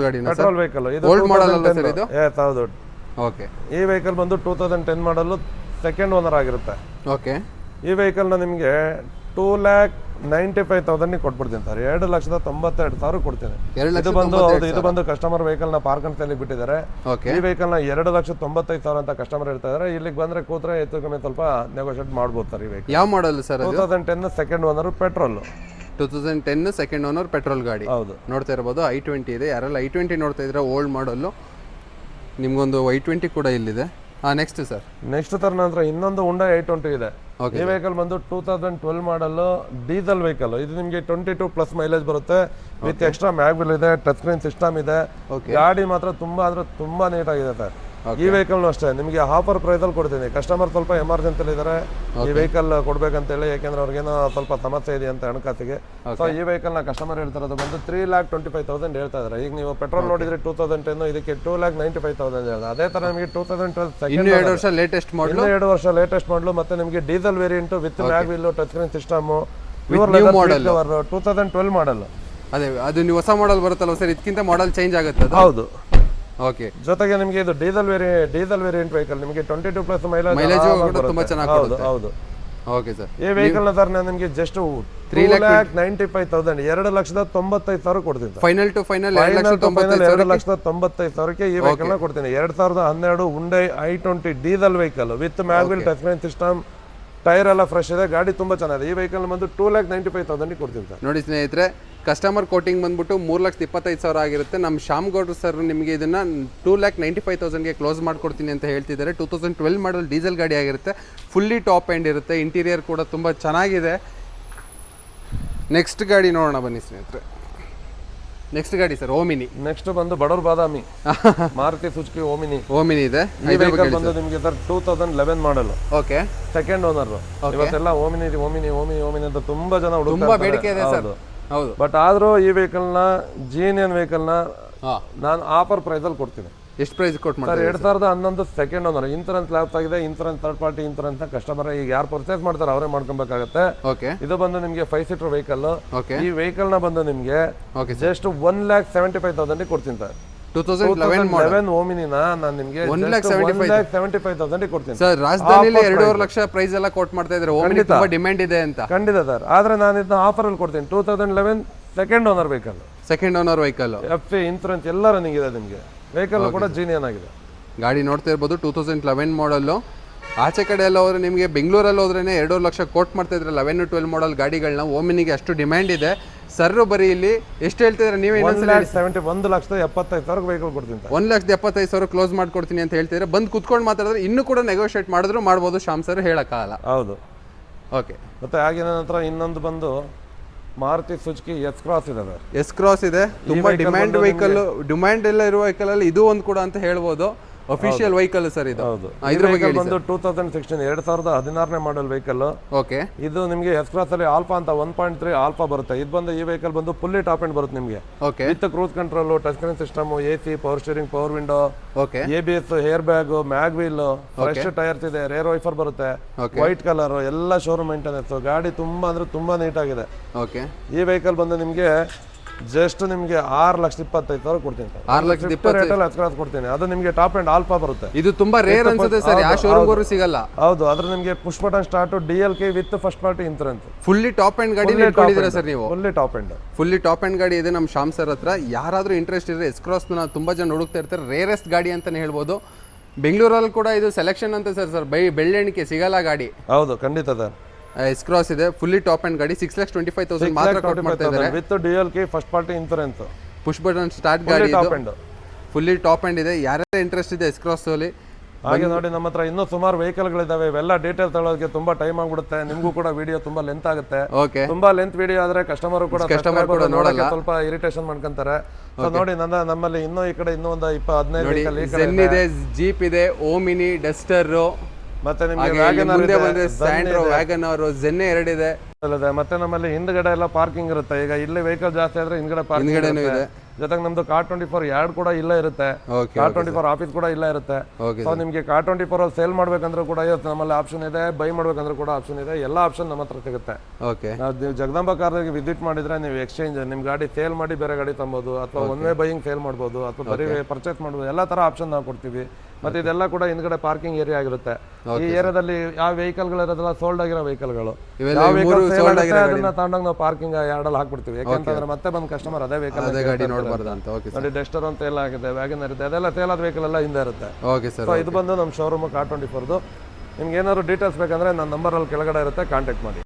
ಗಾಡಿನ ಪೆಟ್ರೋಲ್ ವೆಹಿಕಲ್. ಇದು ಓಲ್ಡ್ ಮಾಡಲ್ ಅಲ್ಲ ಸರ್ ಇದು? ಹೌದು. ಓಕೆ, ಈ ವೆಹಿಕಲ್ ಬಂದು 2010 ಮಾಡಲು, ಸೆಕೆಂಡ್ ಓನರ್ ಆಗಿರುತ್ತೆ. ಓಕೆ, ಈ ವೆಹಿಕಲ್ನ ನಿಮಗೆ 2,95,000 ಕೊಟ್ಬಿಡ್ತೀನಿ ಸರ್. 2,92,000 ಕೊಡ್ತೀನಿ. ಇದು ಬಂದು ಕಸ್ಟಮರ್ ವೆಹಿಕಲ್ ನ ಪಾರ್ಕ್ ಅಂತ ಬಿಟ್ಟಿದ್ದಾರೆ. ಈ ವೆಹಿಕಲ್ ನ 2,95,000 ಅಂತ ಕಸ್ಟಮರ್ ಹೇಳ್ತಾ ಇದ್ದಾರೆ. ಇಲ್ಲಿಗೆ ಬಂದ್ರೆ ಕೂತ್ರೆ ಹೆಚ್ಚು ಕಮ್ಮಿ ಸ್ವಲ್ಪ ನೆಗೋಷಿಯೇಟ್ ಮಾಡ್ಬೋದು ಸರ್. ಈ ವೆಹಿಕಲ್ ಯಾವ model sir? 2010 second owner, petrol. 2010 second owner petrol ಗಾಡಿ. ಹೌದು, ನೋಡ್ತಾ ಇರ್ಬೋದು i20 ಇದೆ. ಯಾರೆಲ್ಲ i20 ನೋಡ್ತಾ ಇದ್ರೆ ಓಲ್ಡ್ ಮಾಡಲ್ಲು, ನಿಮ್ಗೊಂದು i20 ಕೂಡ ಇಲ್ಲಿದೆ. ನೆಕ್ಸ್ಟ್ ಸರ್, ನೆಕ್ಸ್ಟ್ ತರ ನಂತರ ಇನ್ನೊಂದು ಹುಂಡೈ i20 ಇದೆ. ಈ ವೆಹಿಕಲ್ ಬಂದು 2012 ಮಾಡಲ್, ಡೀಸೆಲ್ ವೆಹಿಕಲ್. ಇದು ನಿಮಗೆ 22+ ಮೈಲೇಜ್ ಬರುತ್ತೆ, ವಿತ್ ಎಕ್ಸ್ಟ್ರಾ ಮ್ಯಾಗ್ವಿಲ್ ಇದೆ, ಟಚ್ ಸ್ಕ್ರೀನ್ ಸಿಸ್ಟಮ್ ಇದೆ. ಗಾಡಿ ಮಾತ್ರ ತುಂಬಾ ಅಂದ್ರೆ ತುಂಬಾ ನೀಟ್ ಆಗಿದೆ ಸರ್. ಈ ವೆಹಿಕಲ್ ಅಷ್ಟೇ ನಿಮಗೆ ಆಫರ್ ಪ್ರೈಸ್ ಅಲ್ಲಿ ಕೊಡ್ತೀನಿ. ಕಸ್ಟಮರ್ ಸ್ವಲ್ಪ ಎಮರ್ಜೆನ್ಸಿ ಇದ್ದಾರೆ, ಈ ವೆಹಿಕಲ್ ಕೊಡ್ಬೇಕಂತೇಳಿ, ಯಾಕೆಂದ್ರೆ ಅವ್ರಿಗೇನೋ ಸ್ವಲ್ಪ ಸಮಸ್ಯೆ ಇದೆ ಅಂತ ಹಣಕಾಸಿಗೆ. ಸೊ ಈ ವೆಹಿಕಲ್ ನ ಕಸ್ಟಮರ್ ಹೇಳ್ತಿರೋದು ಬಂದು 3,25,000 ಹೇಳ್ತಾ ಇದ್ದಾರೆ. ಈಗ ನೀವು ಪೆಟ್ರೋಲ್ ನೋಡಿದ್ರೆ 2010, ಇದಕ್ಕೆ 2,95,000 ಹೇಳಿದೆ. ಅದೇ ತರ ನಿಮಗೆ 2012 2 ವರ್ಷ ಲೇಟೆಸ್ಟ್ ಮಾಡಲ್, 2 ವರ್ಷ ಲೇಟೆಸ್ಟ್ ಮಾಡಲು. ಮತ್ತೆ ನಿಮಗೆ diesel variant with mag wheel, touch screen system, 2012 ಮಾಡಲ್. ಅದೇ ಅದು ನೀವು ಹೊಸ ಮಾಡಲ್ ಬರುತ್ತಲ್ಲ ಸರ್, ಇದಕ್ಕಿಂತ ಮಾಡಲ್ ಚೇಂಜ್ ಆಗುತ್ತೆ ಅದು? ಹೌದು. ಓಕೆ, ಜೊತೆಗೆ ನಿಮಗೆ ಇದು ಡೀಸೆಲ್ ವೇರಿಯಂಟ್ ವೆಹಿಕಲ್, ನಿಮಗೆ 22+ ಮೈಲೇಜ್ ತುಂಬಾ ಚೆನ್ನಾಗಿ ಕೊಡುತ್ತೆ. ಹೌದು. ಓಕೆ ಸರ್, ಈ ವೆಹಿಕಲ್ ನ ಸರ್ ನಾನು ನಿಮಗೆ ಜಸ್ಟ್ 3,95,000, 2,95,000 ಕೊಡ್ತೀನಿ. ಫೈನಲ್ ಟು ಫೈನಲ್ 2,95,000 ಈ ವೆಹಿಕಲ್ ನ ಕೊಡ್ತೀನಿ. 2012 Hyundai i20 diesel vehicle with mag wheel, touch screen system, tyre ಎಲ್ಲ ಫ್ರೆಶ್ ಇದೆ. ಗಾಡಿ ತುಂಬಾ ಚೆನ್ನಾಗಿದೆ. ಈ ವೆಹಿಕಲ್ ಬಂದು 2,95,000 ಕೊಡ್ತೀನಿ ಸರ್. ನೋಡಿ ಸ್ನೇಹಿತರೆ, ಕಸ್ಟಮರ್ ಕೋಟಿಂಗ್ ಬಂದ್ಬಿಟ್ಟು 3,25,000 ಆಗಿರುತ್ತೆ. ನಮ್ಮ ಶ್ಯಾಮ್ ಗೌಡ್ರು ಸರ್ ನಿಮಗೆ ಇದನ್ನ 2,95,000 ಕ್ಲೋಸ್ ಮಾಡ್ಕೊಡ್ತೀನಿ ಅಂತ ಹೇಳ್ತಿದ್ದಾರೆ. 2012 ಮಾಡಲ್ ಡೀಸೆಲ್ ಗಾಡಿ ಆಗಿರುತ್ತೆ, ಫುಲ್ಲಿ ಟಾಪ್ ಎಂಡ್ ಇರುತ್ತೆ. ಇಂಟೀರಿಯರ್ ಕೂಡ ತುಂಬ ಚೆನ್ನಾಗಿದೆ. ನೆಕ್ಸ್ಟ್ ಗಾಡಿ ನೋಡೋಣ ಬನ್ನಿ ಸ್ನೇಹಿತರೆ. ನೆಕ್ಸ್ಟ್ ಗಾಡಿ ಸರ್, ಓಮಿನಿ. ನೆಕ್ಸ್ಟ್ ಬಂದು ಬಡವ್ರ ಬಾದಾಮಿ, ಮಾರುತಿ ಸುಜುಕಿ ಓಮಿನಿ ಇದೆ. ಈ ವೆಹಿಕಲ್ ಬಂದು ನಿಮಗೆ sir 2011 model. Okay, second owner. ಇವತ್ತೆಲ್ಲ ಓಮಿನಿ ಅಂತ ತುಂಬಾ ಜನ ತುಂಬಾ ಬೇಡಿಕೆ ಇದೆ ಸರ್. ಹೌದು, ಬಟ್ ಆದ್ರೂ ಈ ವೆಹಿಕಲ್ ನ ಜೀನಿಯನ್ ವೆಹಿಕಲ್ ನ ನಾನು ಆಫರ್ ಪ್ರೈಸ್ ಅಲ್ಲಿ ಕೊಡ್ತೀನಿ. ಎಷ್ಟು ಪ್ರೈಸ್ ಕೊಟ್ಟು sir? 2011 second owner, insurance lapse ಆಗಿದೆ. Insurance third party insurance customer ಈಗ ಯಾರು ಪರ್ಚೇಸ್ ಮಾಡ್ತಾರೆ ಅವರೇ ಮಾಡ್ಕೊಬೇಕಾಗತ್ತೆ. ಓಕೆ, ಇದು ಬಂದು ನಿಮಗೆ 5 ಸೀಟರ್ ವೆಹಿಕಲ್. ಈ ವೆಹಿಕಲ್ ನ ಬಂದು ನಿಮಗೆ ಜಸ್ಟ್ 1,75,000 ಕೊಡ್ತೀನಿ ಸರ್. 2011 ಓಮಿನಿನ ನಾನು ನಿಮಗೆ 1,75,000 ಕೊಡ್ತೀನಿ ಸರ್. ರಾಜಧಾನಿಯಲ್ಲಿ 2.5 ಲಕ್ಷ ಪ್ರೈಸ್ ಎಲ್ಲ ಕೋಟ್ ಮಾಡ್ತಾ ಇದ್ದಾರೆ. ಓಮಿನಿ ತುಂಬಾ ಡಿಮ್ಯಾಂಡ್ ಇದೆ ಅಂತ. ಖಂಡಿತ ಸರ್, ಆದ್ರೆ ನಾನು ಇದನ್ನ ಆಫರ್ ಅಲ್ಲಿ ಕೊಡ್ತೀನಿ. 2011 second owner vehicle, FC insurance ಎಲ್ಲ ರನ್ನಿಂಗ್ ಇದೆ. ನಿಮಗೆ ವೆಹಿಕಲ್ ಕೂಡ ಜೀನಿಯನ್ ಆಗಿದೆ. ಗಾಡಿ ನೋಡ್ತಾ ಇರ್ಬೋದು, 2011 ಮಾಡಲ್ಲು. ಆಚೆ ಕಡೆ ಎಲ್ಲ ಹೋದ್ರೆ ನಿಮಗೆ ಬೆಂಗಳೂರಲ್ಲಿ ಹೋದ್ರೇ 2.5 ಲಕ್ಷ ಕೋಟ್ ಮಾಡ್ತಾ ಇದ್ರೆ 11-12 ಮಾಡಲ್ ಗಾಡಿಗಳನ್ನ. ಓಮಿನಿಗೆ ಅಷ್ಟು ಡಿಮ್ಯಾಂಡ್ ಇದೆ. ಸರ್ ಬರೀ ಇಲ್ಲಿ ಎಷ್ಟು ಹೇಳ್ತಿದ್ರೆ ನೀವೇ? 1,75,000 ವೆಹಿಕಲ್ ಕೊಡ್ತೀನಿ. 1,75,000 ಕ್ಲೋಸ್ ಮಾಡ್ಕೊಡ್ತೀನಿ ಅಂತ ಹೇಳ್ತಿದ್ರೆ, ಬಂದು ಕುತ್ಕೊಂಡು ಮಾತಾಡಿದ್ರೆ ಇನ್ನೂ ಕೂಡ ನೆಗೋಷಿಯೇಟ್ ಮಾಡಿದ್ರು ಮಾಡ್ಬೋದು. ಶ್ಯಾಮ್ ಸರ್ ಹೇಳಕ್ಕಾಗಲ್ಲ. ಹೌದು. ಓಕೆ, ಮತ್ತೆ ಹಾಗೆ ನನ್ನ ಹತ್ರ ಇನ್ನೊಂದು ಬಂದು ಮಾರುತಿ ಸುಜುಕಿ ಎಸ್ ಕ್ರಾಸ್ ಇದೆ ಸರ್. ಎಸ್ ಕ್ರಾಸ್ ಇದೆ, ತುಂಬಾ ಡಿಮ್ಯಾಂಡ್ ವೆಹಿಕಲ್. ಡಿಮ್ಯಾಂಡ್ ಎಲ್ಲ ಇರುವ ವೆಹಿಕಲ್ ಅಲ್ಲಿ ಇದು ಒಂದು ಕೂಡ ಅಂತ ಹೇಳ್ಬೋದು. ಅಫಿಷಿಯಲ್ ವೆಹಿಕಲ್ ಸರ್ ಇದು. ಹೌದು. ಇದ್ರ ಬಗ್ಗೆ ಬಂದು 2016 2016ನೇ ಮಾಡಲ್ ವೆಹಿಕಲ್. ಓಕೆ, ಇದು ನಿಮಗೆ ಎಸ್ ಕ್ರಾಸ್ ಅಲ್ಲಿ ಆಲ್ಫಾ ಅಂತ 1.3 ಆಲ್ಫಾ ಬರುತ್ತೆ. ಇದು ಬಂದು ಈ ವೆಹಿಕಲ್ ಬಂದು ಫುಲ್ಲಿ ಟಾಪ್ ಎಂಡ್ ಬರುತ್ತೆ ನಿಮಗೆ. Okay, with cruise control, touch screen system, AC, power steering, power window, okay, ABS, hair bag, mag wheel, fresh tyres ಇದೆ, ರೇರ್ ವೈಫರ್ ಬರುತ್ತೆ, ವೈಟ್ ಕಲರ್, ಎಲ್ಲ ಶೋರೂಮ್ ಮೇಂಟೆನೆನ್ಸ್. ಗಾಡಿ ತುಂಬಾ ಅಂದ್ರೆ ತುಂಬಾ ನೀಟ್ ಆಗಿದೆ. ಓಕೆ, ಈ ವೆಹಿಕಲ್ ಬಂದು ನಿಮಗೆ ಜಸ್ಟ್ ನಿಮಗೆ 6,25,000 ಕೊಡ್ತೀನಿ ಸರ್. 6,20,000 ರೇಟಲ್ಲಿ ಎಕ್ಸ್ಕ್ರಾಸ್ ಕೊಡ್ತೀನಿ. ಅದು ನಿಮಗೆ ಟಾಪ್ ಅಂಡ್ ಆಲ್ಫಾ ಬರುತ್ತೆ. ಇದು ತುಂಬಾ ರೇರ್ ಅನ್ಸುತ್ತೆ ಸರ್, ಯಾವ ಶೋರೂಮ್ಗೂ ಸಿಗಲ್ಲ. ಹೌದು, ಅದ್ರ ನಿಮಗೆ push button start DLK with first party insurance. Fully top and ಗಾಡಿ ಇಟ್ಕೊಂಡಿದ್ದೀರಾ ಸರ್ ನೀವು? Fully top end. Fully top and ಗಾಡಿ ಇದೆ ನಮ್ಮ ಶ್ಯಾಮ್ ಸರ್ ಹತ್ರ. ಯಾರಾದರೂ ಇಂಟ್ರೆಸ್ಟ್ ಇದ್ರೆ ಎಸ್ಕ್ರಾಸ್ನ ತುಂಬಾ ಜನ ಹುಡುಕ್ತಾ ಇರ್ತಾರೆ, ರೇರೆಸ್ಟ್ ಗಾಡಿ ಅಂತಾನೆ ಹೇಳ್ಬೋದು. ಬೆಂಗಳೂರಲ್ಲಿ ಕೂಡ ಇದು ಸೆಲೆಕ್ಷನ್ ಅಂತ ಸರ್ ಬೆಳ್ಳೆಣಿಕೆ ಸಿಗಲ್ಲ ಗಾಡಿ. ಹೌದು, ಖಂಡಿತ ಸರ್. ಎಸ್ಕ್ರಾಸ್ ಇದೆ, ಫುಲ್ಲಿ ಟಾಪ್ ಅಂಡ್ ಗಾಡಿ. 6,25,000 ಮಾತ್ರ ಕೊಟ್ಟು ಮಾಡ್ತಾ ಇದ್ದಾರೆ with DLK first party insurance. Push button start ಗಾಡಿ, top end, fully top end ಇದೆ. ಯಾರ್ಯಾರು ಇಂಟ್ರೆಸ್ಟ್ ಇದೆ ಎಸ್ಕ್ರಾಸ್ ಅಲ್ಲಿ ಹಾಗೆ ನೋಡಿ, ನಮ್ಮ ಹತ್ರ ಇನ್ನೂ ಸುಮಾರು ವೆಹಿಕಲ್ಗಳಿದಾವೆ. ಇವೆಲ್ಲ ಡೀಟೇಲ್ಸ್ ತಗೊಳ್ಳೋದಕ್ಕೆ ತುಂಬಾ ಟೈಮ್ ಆಗ್ಬಿಡುತ್ತೆ. ನಿಮಗೂ ಕೂಡ ವಿಡಿಯೋ ತುಂಬಾ ಲೆಂತ್ ಆಗುತ್ತೆ. ಓಕೆ, ತುಂಬಾ ಲೆಂತ್ ವಿಡಿಯೋ ಆದ್ರೆ ಕಸ್ಟಮರ್ ಕೂಡ ನೋಡಕ್ಕೆ ಸ್ವಲ್ಪ ಇರಿಟೇಷನ್ ಮಾಡ್ಕೊಂತಾರೆ. ಸೊ ನೋಡಿ, ನಮ್ಮಲ್ಲಿ ಇನ್ನೂ ಈ ಕಡೆ ಇನ್ನೂ ಒಂದು 15 ವೆಹಿಕಲ್ ಝೆನ್ ಇದೆ, ಜೀಪ್ ಇದೆ, ಓಮಿನಿ, ಡಸ್ಟರ್, ಮತ್ತೆ ನಿಮಗೆ ಮುಂದೆ ಬಂದ್ರೆ ಸ್ಯಾಂಡ್ರೋ, ವ್ಯಾಗನರ್, ಝೆನ್ 2 ಇದೆ. ಮತ್ತೆ ನಮ್ಮಲ್ಲಿ ಹಿಂದ್ಗಡೆ ಎಲ್ಲ ಪಾರ್ಕಿಂಗ್ ಇರುತ್ತೆ. ಈಗ ಇಲ್ಲಿ ವೆಹಿಕಲ್ ಜಾಸ್ತಿ ಆದ್ರೆ ಹಿಂದ್ಗಡೆ ಪಾರ್ಕಿಂಗ್ ಇದೆ. ಜೊತೆಗೆ ನಮ್ದು car24 ಯಾರ್ಡ್ ಕೂಡ ಇಲ್ಲೇ ಇರುತ್ತೆ. car24 ಆಫೀಸ್ ಕೂಡ ಇಲ್ಲೇ ಇರುತ್ತೆ. ಸೊ ನಿಮಗೆ car24 ಅಲ್ಲಿ ಸೇಲ್ ಮಾಡ್ಬೇಕಂದ್ರೆ ಕೂಡ ನಮ್ಮಲ್ಲಿ ಆಪ್ಷನ್ ಇದೆ, ಬೈ ಮಾಡ್ಬೇಕಂದ್ರೆ ಕೂಡ ಆಪ್ಷನ್ ಇದೆ. ಎಲ್ಲ ಆಪ್ಷನ್ ನಮ್ಮ ಹತ್ರ ಸಿಗುತ್ತೆ. ನೀವು ಜಗದಂಬ ಕಾರ್ಗೆ ವಿಸಿಟ್ ಮಾಡಿದ್ರೆ ನೀವು ಎಕ್ಸ್ಚೇಂಜ್, ನಿಮ್ ಗಾಡಿ ಸೇಲ್ ಮಾಡಿ ಬೇರೆ ಗಾಡಿ ತಗೋಬಹುದು, ಅಥವಾ ಒನ್ ವೇ ಬೈಯಿಂಗ್ ಸೇಲ್ ಮಾಡ್ಬೋದು, ಅಥವಾ ಬರೀ ಪರ್ಚೇಸ್ ಮಾಡ್ಬೋದು. ಎಲ್ಲ ತರ ಆಪ್ಷನ್ ನಾವು ಕೊಡ್ತೀವಿ. ಮತ್ತೆ ಇದೆಲ್ಲ ಕೂಡ ಹಿಂದ್ಗಡೆ ಪಾರ್ಕಿಂಗ್ ಏರಿಯಾ ಆಗಿರುತ್ತೆ. ಈ ಏರಿಯಾದಲ್ಲಿ ಯಾವ ವೆಹಿಕಲ್ ಗಳಿರೋದಲ್ಲ ಸೋಲ್ಡ್ ಆಗಿರೋ ವೆಹಿಕಲ್ಗಳು, ಯಾವ ವೆಹಿಕಲ್ ಸೇಲ್ ಆಗುತ್ತೆ ಅದನ್ನ ತಗೊಂಡಾಗ ನಾವು ಪಾರ್ಕಿಂಗ್ ಯಾರ್ಡ್ ಅಲ್ಲಿ ಹಾಕ್ಬಿಡ್ತೀವಿ. ಯಾಕಂತಂದ್ರೆ ಮತ್ತೆ ಬಂದ್ ಕಸ್ಟಮರ್ ಅದೇ ವೆಹಿಕಲ್ ನೋಡಿ, ಡಸ್ಟರ್ ಅಂತ ಎಲ್ಲ ಆಗಿದೆ, ವ್ಯಾಗನರ್ ಇದೆ, ಅದೆಲ್ಲ ಸೇಲ್ ಆದ ವೆಹಿಕಲ್ ಎಲ್ಲ ಹಿಂದೆ ಇರುತ್ತೆ. ಸೊ ಇದು ಬಂದು ನಮ್ಮ ಶೋರೂಮ್ car24. ನಿಮ್ಗೆ ಏನಾದ್ರು ಡೀಟೇಲ್ಸ್ ಬೇಕಂದ್ರೆ ನನ್ನ ನಂಬರ್ ಅಲ್ಲಿ ಕೆಳಗಡೆ ಇರುತ್ತೆ, ಕಾಂಟ್ಯಾಕ್ಟ್ ಮಾಡಿ.